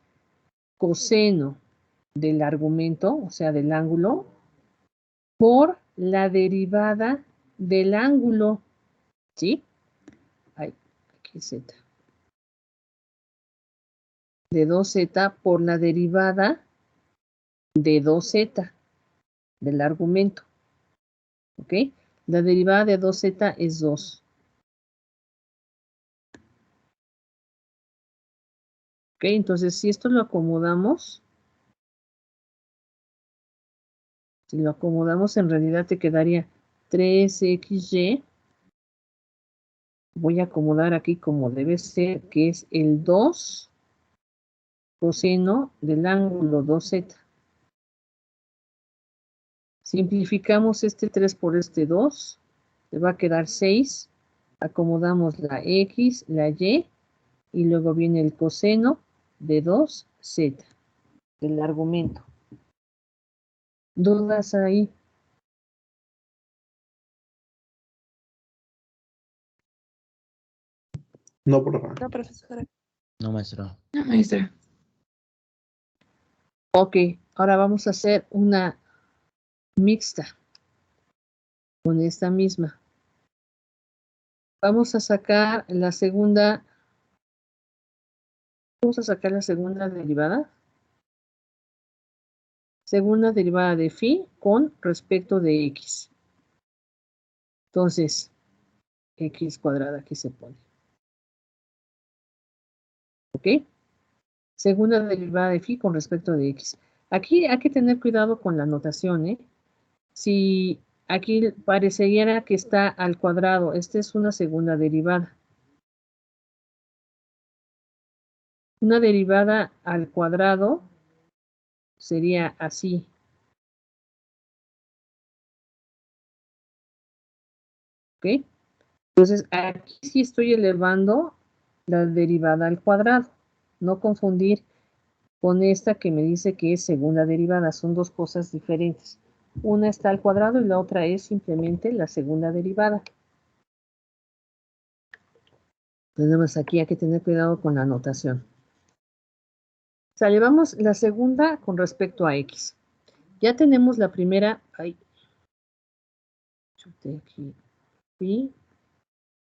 Speaker 1: coseno del argumento, o sea, del ángulo, por la derivada del ángulo. ¿Sí? Ay, aquí z. De 2z por la derivada de 2z del argumento. ¿Ok? La derivada de 2z es 2. ¿Ok? Entonces, si esto lo acomodamos, si lo acomodamos, en realidad te quedaría 3xy. Voy a acomodar aquí como debe ser, que es el 2 coseno del ángulo 2z. Simplificamos este 3 por este 2. Le va a quedar 6. Acomodamos la x, la y, y luego viene el coseno de 2z, del argumento. ¿Dudas ahí?
Speaker 2: No, por acá.
Speaker 5: No, profesora.
Speaker 4: No, maestra.
Speaker 3: No, maestra.
Speaker 1: Ok, ahora vamos a hacer una mixta con esta misma. Vamos a sacar la segunda. Vamos a sacar la segunda derivada. Segunda derivada de phi con respecto de x. Entonces, x cuadrada aquí se pone. ¿Ok? Segunda derivada de phi con respecto de x. Aquí hay que tener cuidado con la notación, ¿eh? Si aquí parecería que está al cuadrado, esta es una segunda derivada. Una derivada al cuadrado sería así. ¿Ok? Entonces, aquí sí estoy elevando la derivada al cuadrado. No confundir con esta que me dice que es segunda derivada. Son dos cosas diferentes. Una está al cuadrado y la otra es simplemente la segunda derivada. Tenemos aquí, hay que tener cuidado con la notación. O sea, llevamos la segunda con respecto a x. Ya tenemos la primera. Ay, chuté aquí. Y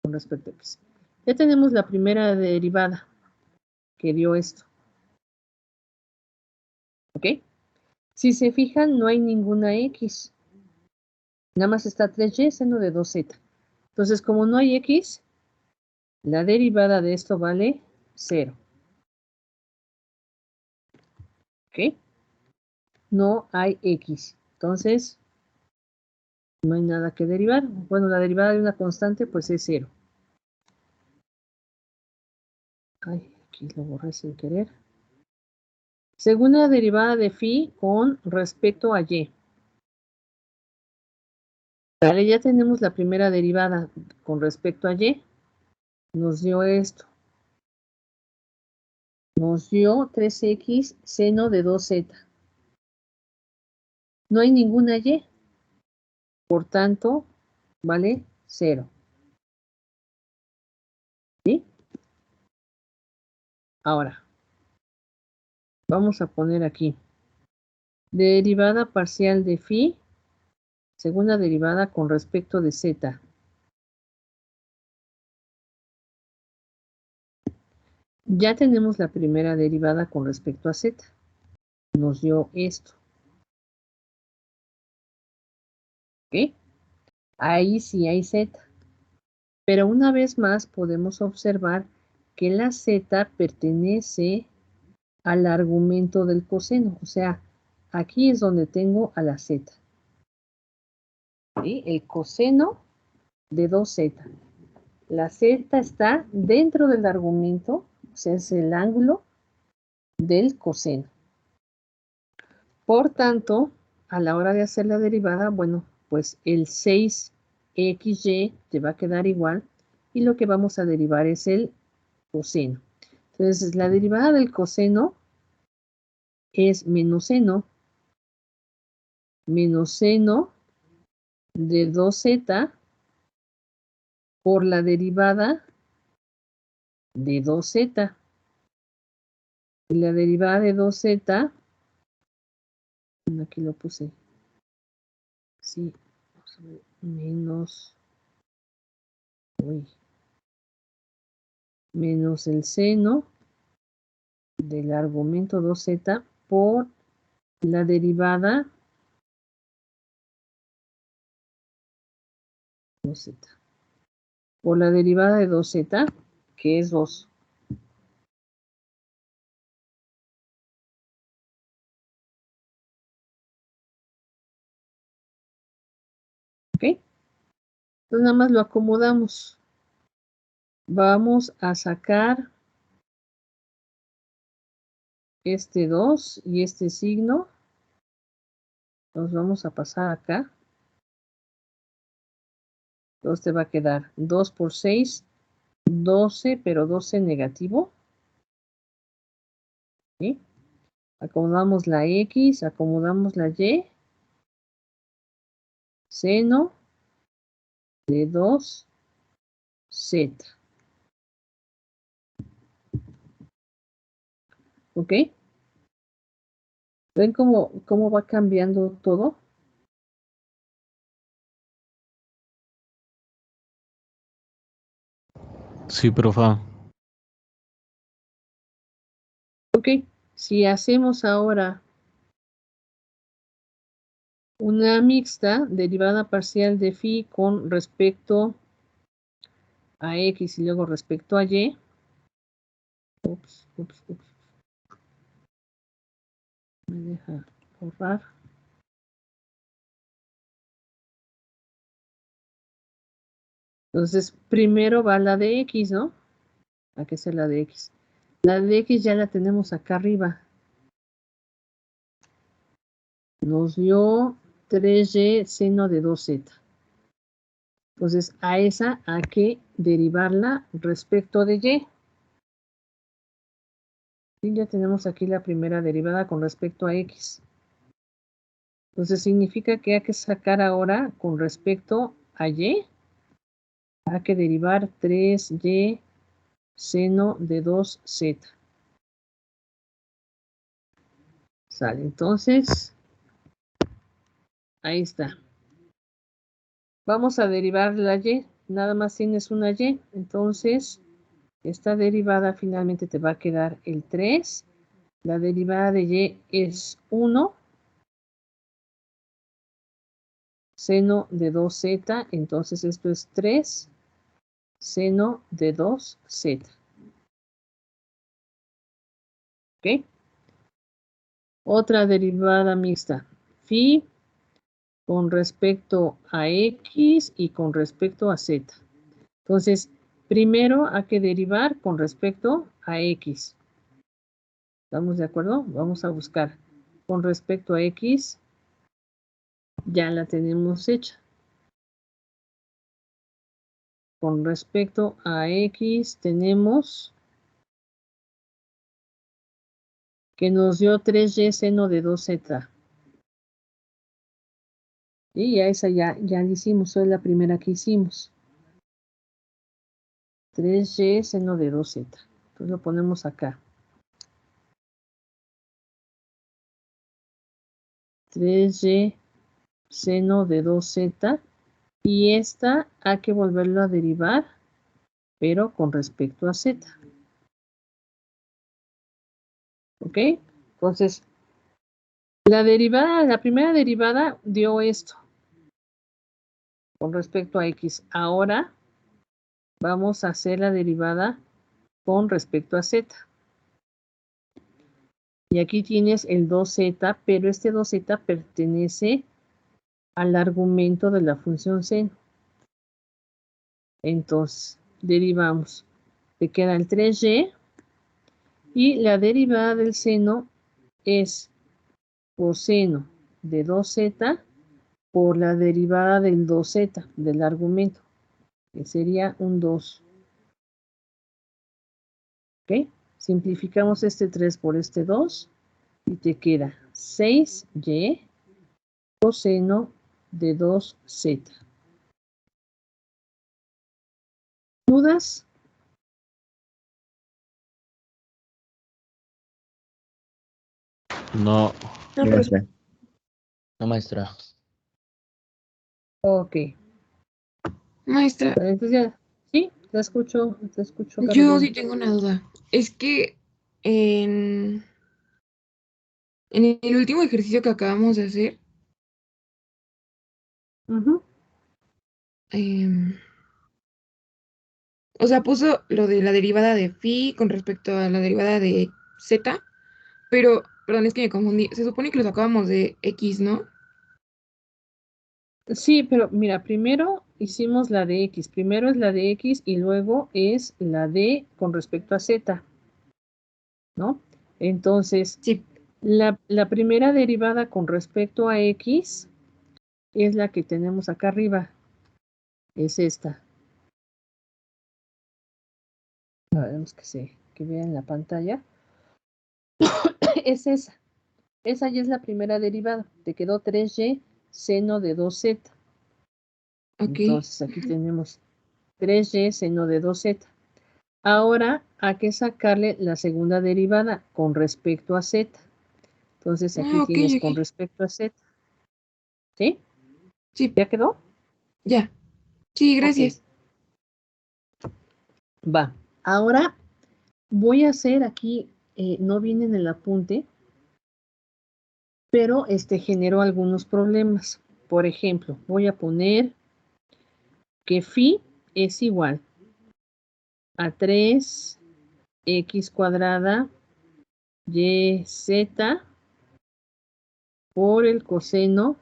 Speaker 1: con respecto a x. Ya tenemos la primera derivada que dio esto. ¿Ok? Si se fijan, no hay ninguna x. Nada más está 3y seno de 2z. Entonces, como no hay x, la derivada de esto vale 0. ¿Ok? No hay x. Entonces, no hay nada que derivar. Bueno, la derivada de una constante, pues es 0. Ay, aquí lo borré sin querer. Segunda derivada de phi con respecto a y. Vale, ya tenemos la primera derivada con respecto a y. Nos dio esto. Nos dio 3x seno de 2z. No hay ninguna y. Por tanto, vale 0. ¿Sí? Ahora, vamos a poner aquí. Derivada parcial de phi. Segunda derivada con respecto de z. Ya tenemos la primera derivada con respecto a z. Nos dio esto. ¿Ok? Ahí sí hay z. Pero una vez más podemos observar que la z pertenece al argumento del coseno. O sea, aquí es donde tengo a la z. ¿Sí? El coseno de 2z. La z está dentro del argumento, o sea, es el ángulo del coseno. Por tanto, a la hora de hacer la derivada, bueno, pues pues el 6xy te va a quedar igual y lo que vamos a derivar es el coseno. Entonces, la derivada del coseno es menos seno de 2z por la derivada de 2z. Y la derivada de 2z, aquí lo puse, sí, vamos a ver, menos el seno del argumento 2z por la derivada 2z. Por la derivada de 2z, que es 2. ¿Ok? Entonces nada más lo acomodamos. Vamos a sacar este 2 y este signo. Los vamos a pasar acá. Entonces te va a quedar 2 por 6, 12, pero 12 negativo. ¿Sí? Acomodamos la X, acomodamos la Y. Seno de 2z. ¿Ok? ¿Ven cómo va cambiando todo?
Speaker 6: Sí, profa.
Speaker 1: Ok, si hacemos ahora una mixta derivada parcial de phi con respecto a x y luego respecto a y. Ups. Me deja borrar. Entonces, primero va la de x, ¿no? ¿A qué es la de x? La de x ya la tenemos acá arriba. Nos dio 3y seno de 2z. Entonces, a esa hay que derivarla respecto de y. Y ya tenemos aquí la primera derivada con respecto a x. Entonces, significa que hay que sacar ahora con respecto a y. Hay que derivar 3y seno de 2z. Sale, entonces, ahí está. Vamos a derivar la y. Nada más tienes una y. Entonces, esta derivada finalmente te va a quedar el 3. La derivada de y es 1. Seno de 2z. Entonces, esto es 3 seno de 2z. ¿Ok? Otra derivada mixta. Phi con respecto a x y con respecto a z. Entonces, primero hay que derivar con respecto a x. ¿Estamos de acuerdo? Vamos a buscar con respecto a x. Ya la tenemos hecha. Con respecto a x tenemos que nos dio 3y seno de 2z. Y a esa ya la hicimos, es la primera que hicimos. 3y seno de 2z. Entonces lo ponemos acá. 3y seno de 2z. Y esta hay que volverlo a derivar, pero con respecto a z. ¿Ok? Entonces, la primera derivada dio esto con respecto a x. Ahora vamos a hacer la derivada con respecto a z. Y aquí tienes el 2z, pero este 2z pertenece al argumento de la función seno. Entonces, derivamos. Te queda el 3y y la derivada del seno es coseno de 2z por la derivada del 2z, del argumento, que sería un 2. ¿Ok? Simplificamos este 3 por este 2 y te queda 6y coseno de 2z. ¿Dudas?
Speaker 4: No,
Speaker 5: No, profesora.
Speaker 4: no, maestra.
Speaker 1: Ok.
Speaker 3: Maestra,
Speaker 1: Entonces ya, sí, te escucho,
Speaker 3: yo
Speaker 1: Carolina.
Speaker 3: sí tengo una duda. Es que en el último ejercicio que acabamos de hacer,
Speaker 1: Ujú.
Speaker 3: em, o sea, puso lo de la derivada de phi con respecto a la derivada de z, pero, perdón, es que me confundí. Se supone que lo sacábamos de x, ¿no?
Speaker 1: Sí, pero mira, primero hicimos la de x. Primero es la de x y luego es la de con respecto a z, ¿no? Entonces,
Speaker 3: Sí.
Speaker 1: la primera derivada con respecto a x es la que tenemos acá arriba. Es esta. Vemos que vean la pantalla. Es esa. Esa ya es la primera derivada. Te quedó 3y seno de 2z.
Speaker 3: Ok.
Speaker 1: Entonces aquí tenemos 3y seno de 2z. Ahora hay que sacarle la segunda derivada con respecto a z. Entonces aquí
Speaker 3: Ah, ok,
Speaker 1: tienes con
Speaker 3: ok.
Speaker 1: respecto a z. ¿Sí?
Speaker 3: Sí,
Speaker 1: ¿Ya quedó?
Speaker 3: ya. Sí,
Speaker 1: Ok.
Speaker 3: gracias.
Speaker 1: Va. Ahora voy a hacer aquí, no viene en el apunte, pero generó algunos problemas. Por ejemplo, voy a poner que phi es igual a 3x cuadrada y z por el coseno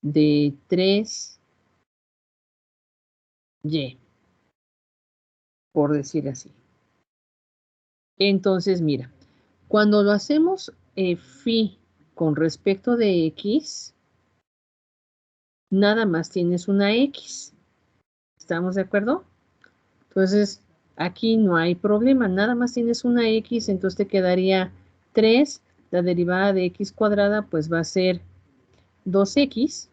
Speaker 1: de 3y, por decir así. Entonces, mira, cuando lo hacemos phi con respecto de x, nada más tienes una x. ¿Estamos de acuerdo? Entonces, aquí no hay problema, nada más tienes una x, entonces te quedaría 3, la derivada de x cuadrada pues va a ser 2x,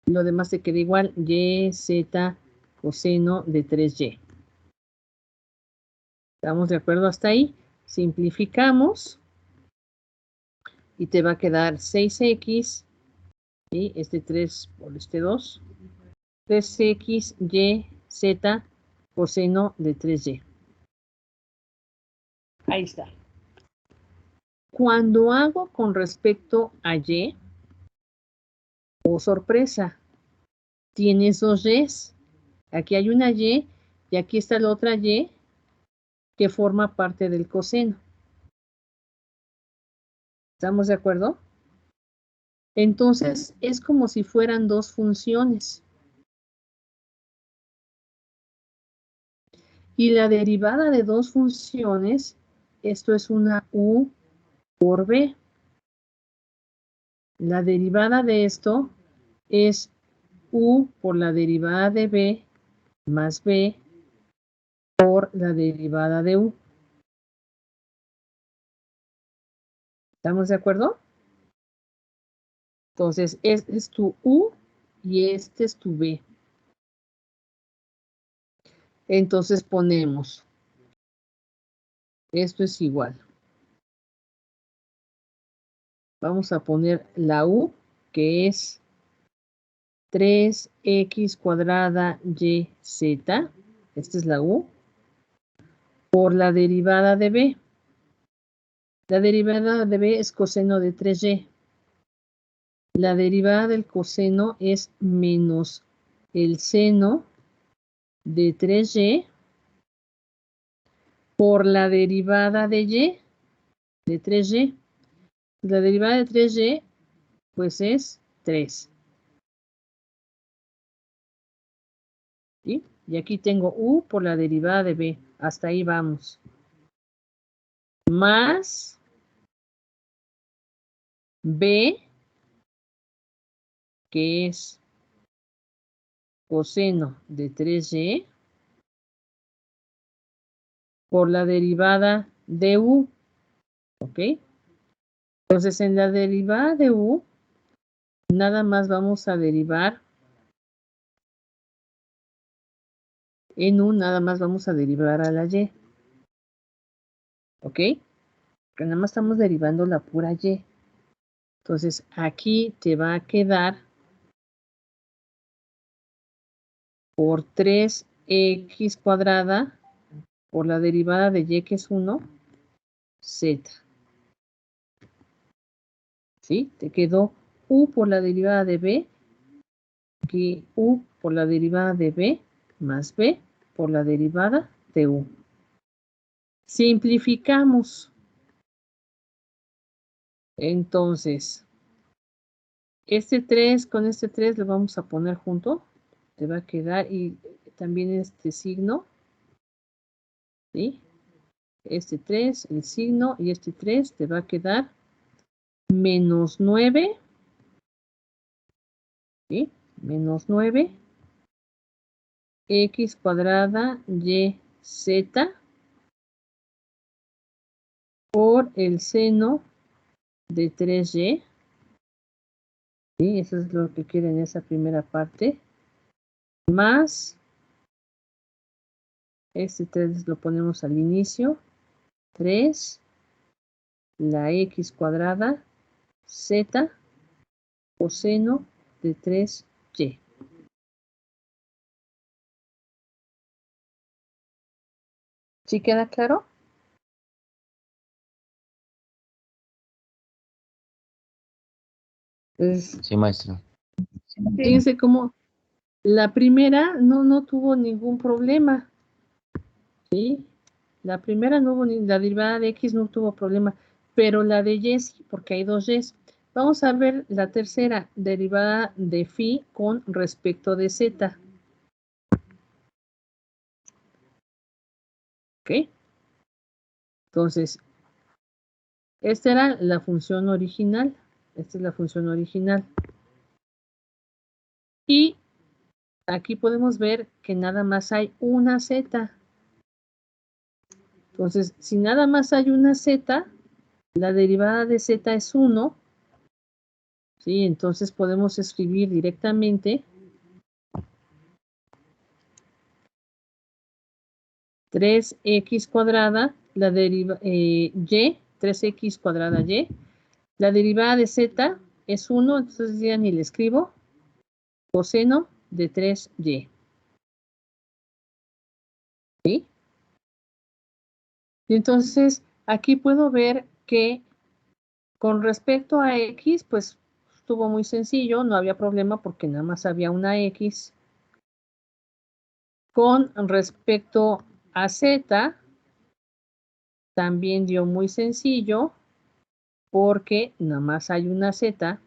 Speaker 1: lo demás te queda igual, y, z, coseno de 3y. ¿Estamos de acuerdo hasta ahí? Simplificamos y te va a quedar 6x, y este 3 por este 2, 3x, y, z, coseno de 3y. Ahí está. Cuando hago con respecto a y, oh sorpresa, tienes dos y's. Aquí hay una y y aquí está la otra y que forma parte del coseno. ¿Estamos de acuerdo? Entonces, es como si fueran dos funciones. Y la derivada de dos funciones, esto es una u por b. La derivada de esto es u por la derivada de b más b por la derivada de u. ¿Estamos de acuerdo? Entonces, este es tu u y este es tu b. Entonces ponemos, esto es igual. Vamos a poner la u, que es 3x cuadrada y z. Esta es la u. Por la derivada de b. La derivada de b es coseno de 3y. La derivada del coseno es menos el seno de 3y por la derivada de y, de 3y. La derivada de 3y, pues es 3. ¿Sí? Y aquí tengo u por la derivada de b. Hasta ahí vamos. Más b que es coseno de 3y por la derivada de u, ¿ok? Entonces, en la derivada de u, nada más vamos a derivar, en u nada más vamos a derivar a la y, ¿ok? Que nada más estamos derivando la pura y. Entonces, aquí te va a quedar por 3x cuadrada por la derivada de y, que es 1, z. ¿Sí? Te quedó u por la derivada de b, aquí u por la derivada de b, más b por la derivada de u. Simplificamos. Entonces, este 3 con este 3 lo vamos a poner junto. Te va a quedar, y también este signo, ¿sí? Este 3, el signo, y este 3 te va a quedar menos 9, ¿sí? Menos 9, x cuadrada y z por el seno de 3y. ¿Sí? Eso es lo que quiere en esa primera parte. Más, este 3 lo ponemos al inicio, 3, la x cuadrada, z, coseno de 3y. ¿Sí queda claro? Pues,
Speaker 4: Sí, maestra.
Speaker 1: fíjense cómo la primera no tuvo ningún problema. ¿Sí? La primera no hubo, la derivada de x no tuvo problema, pero la de y sí, porque hay dos y's. Vamos a ver la tercera, derivada de phi con respecto de z. ¿Ok? Entonces, esta era la función original. Esta es la función original. Y aquí podemos ver que nada más hay una z. Entonces, si nada más hay una z, la derivada de z es 1. ¿Sí? Entonces podemos escribir directamente 3x cuadrada, la deriva, y, 3x cuadrada y, la derivada de z es 1, entonces ya ni le escribo, coseno de 3y. ¿Sí? Y entonces aquí puedo ver que con respecto a x, pues estuvo muy sencillo, no había problema porque nada más había una x. Con respecto a z, también dio muy sencillo porque nada más hay una z.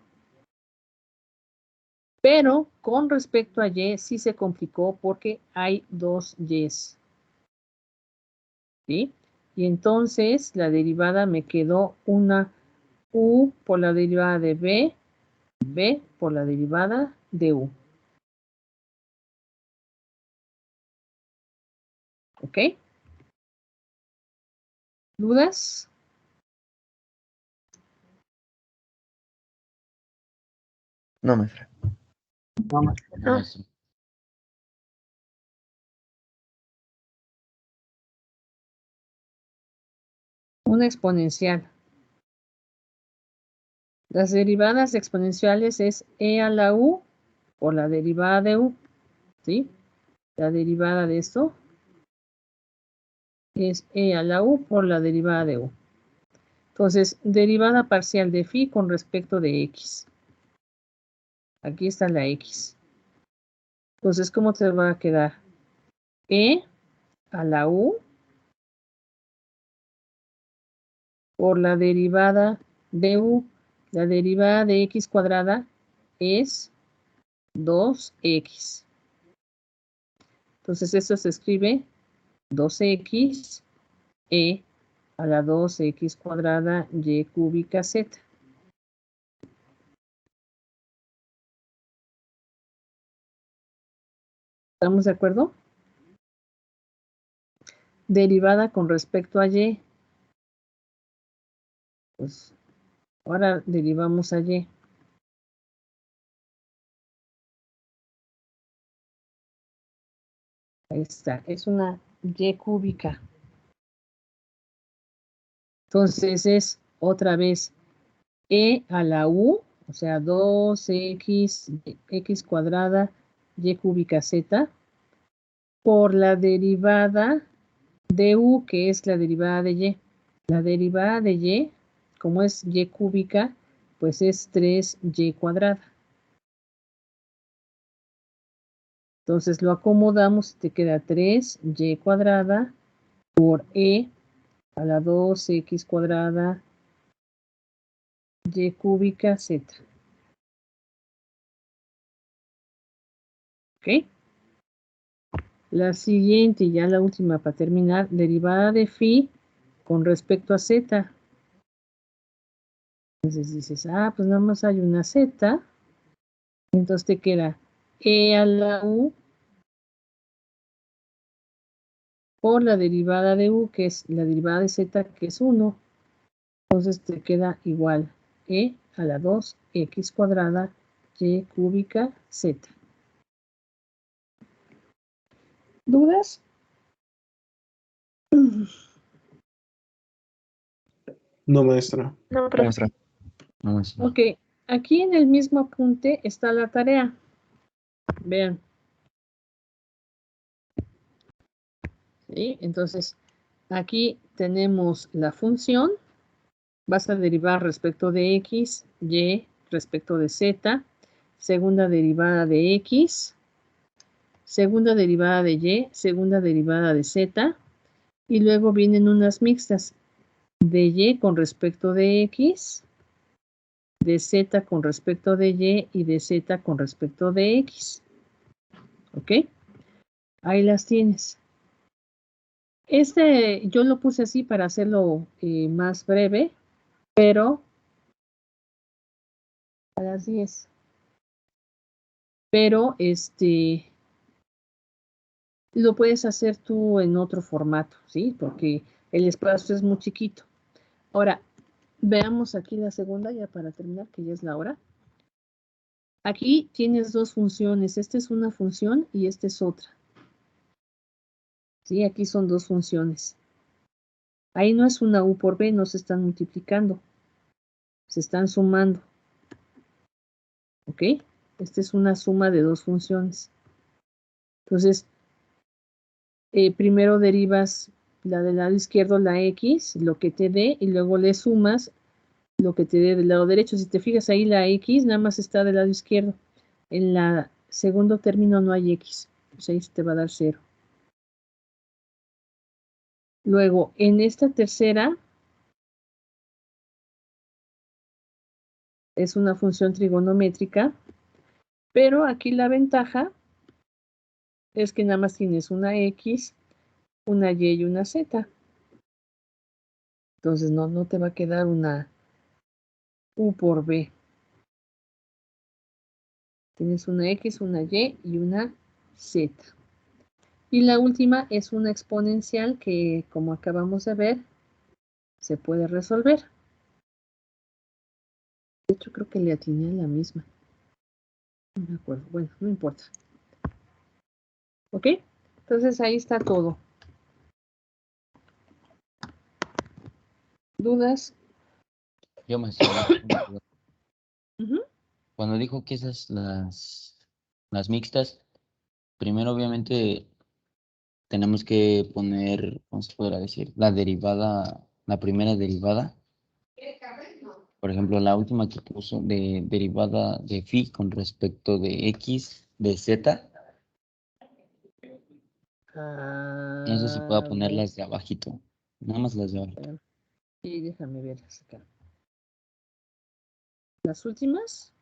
Speaker 1: Pero con respecto a y sí se complicó porque hay dos y's. ¿Sí? Y entonces la derivada me quedó una u por la derivada de b por la derivada de u. ¿Ok? ¿Dudas?
Speaker 2: No, maestra.
Speaker 4: No, maestra.
Speaker 1: Una exponencial. Las derivadas exponenciales es e a la u por la derivada de u. ¿Sí? La derivada de esto es e a la u por la derivada de u. Entonces, derivada parcial de phi con respecto de x. Aquí está la x. Entonces, ¿cómo te va a quedar? E a la u por la derivada de u. La derivada de x cuadrada es 2x. Entonces, esto se escribe 2x e a la 2x cuadrada y cúbica z. ¿Estamos de acuerdo? Derivada con respecto a y. Pues ahora derivamos a y. Ahí está, es una y cúbica. Entonces es otra vez e a la u, o sea, 2x, x cuadrada, y cúbica z, por la derivada de u, que es la derivada de y. La derivada de y, como es y cúbica, pues es 3y cuadrada. Entonces lo acomodamos y te queda 3y cuadrada por e a la 2x cuadrada y cúbica z. ¿Ok? La siguiente, ya la última para terminar, derivada de phi con respecto a z. Entonces dices, pues nada más hay una z. Entonces te queda e a la u por la derivada de u, que es la derivada de z, que es 1. Entonces te queda igual e a la 2x cuadrada y cúbica z. ¿Dudas?
Speaker 6: No, maestra.
Speaker 5: No,
Speaker 2: No,
Speaker 5: profe.
Speaker 2: maestra.
Speaker 4: No, maestra.
Speaker 1: Ok, aquí en el mismo apunte está la tarea. Vean. ¿Sí? Entonces, aquí tenemos la función. Vas a derivar respecto de x, y respecto de z, segunda derivada de x, segunda derivada de y, segunda derivada de z, y luego vienen unas mixtas de y con respecto de x, de z con respecto de y de z con respecto de x. ¿Ok? Ahí las tienes. Yo lo puse así para hacerlo más breve, pero a las 10. Pero lo puedes hacer tú en otro formato, ¿sí? Porque el espacio es muy chiquito. Ahora, veamos aquí la segunda ya para terminar, que ya es la hora. Aquí tienes dos funciones. Esta es una función y esta es otra. Sí, aquí son dos funciones. Ahí no es una u por b, no se están multiplicando. Se están sumando. ¿Ok? Esta es una suma de dos funciones. Entonces, primero derivas la del lado izquierdo, la x, lo que te dé, y luego le sumas lo que te dé del lado derecho. Si te fijas ahí, la x nada más está del lado izquierdo. En la segundo término no hay x. Pues ahí se te va a dar 0. Luego, en esta tercera, es una función trigonométrica, pero aquí la ventaja es que nada más tienes una x, una y y una z. Entonces no te va a quedar una u por b. Tienes una x, una y y una z. Y la última es una exponencial que, como acabamos de ver, se puede resolver. De hecho, creo que le atiné a la misma. No me acuerdo. Bueno, no importa. ¿Ok? Entonces ahí está todo. ¿Dudas?
Speaker 4: Yo, maestra,
Speaker 1: Ujú.
Speaker 4: cuando dijo que esas las mixtas, primero obviamente tenemos que poner, ¿cómo se podrá decir? La derivada, la primera derivada. Por ejemplo, la última que puso de derivada de phi con respecto de x de z. No sé si pueda
Speaker 1: A ver,
Speaker 4: ponerlas de abajito. Nada más las de abajito.
Speaker 1: sí, déjame verlas acá. Las últimas.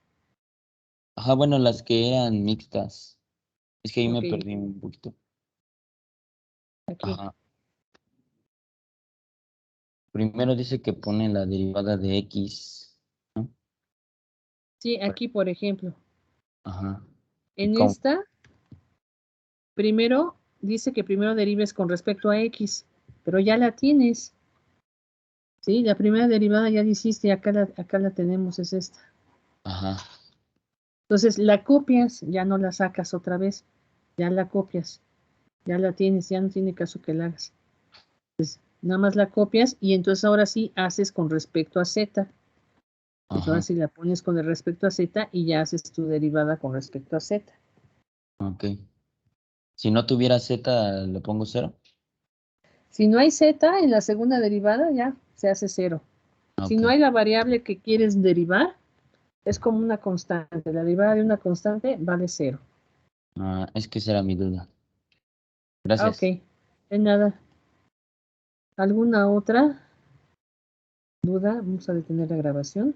Speaker 4: Ajá, bueno, las que eran mixtas. Es que ahí me
Speaker 1: Ok,
Speaker 4: perdí un poquito.
Speaker 1: aquí.
Speaker 4: Ajá. Primero dice que pone la derivada de x, ¿no?
Speaker 1: Sí, aquí, por ejemplo.
Speaker 4: Ajá. ¿Y
Speaker 1: En
Speaker 4: cómo?
Speaker 1: esta primero dice que primero derives con respecto a X, pero ya la tienes. Sí, la primera derivada ya la hiciste, acá la tenemos, es esta.
Speaker 4: Ajá.
Speaker 1: Entonces la copias, ya no la sacas otra vez, ya la copias, ya la tienes, ya no tiene caso que la hagas. Entonces, nada más la copias y entonces ahora sí haces con respecto a Z. Entonces ahora
Speaker 4: Ajá.
Speaker 1: sí la pones con el respecto a Z y ya haces tu derivada con respecto a Z.
Speaker 4: Ok. Si no tuviera Z, ¿le pongo 0?
Speaker 1: Si no hay Z en la segunda derivada, ya se hace 0. Si
Speaker 4: Ok.
Speaker 1: no hay la variable que quieres derivar, es como una constante. La derivada de una constante vale 0.
Speaker 4: Ah, es que esa era mi duda.
Speaker 1: Ah, ok.
Speaker 4: Gracias.
Speaker 1: De nada. ¿Alguna otra duda? Vamos a detener la grabación.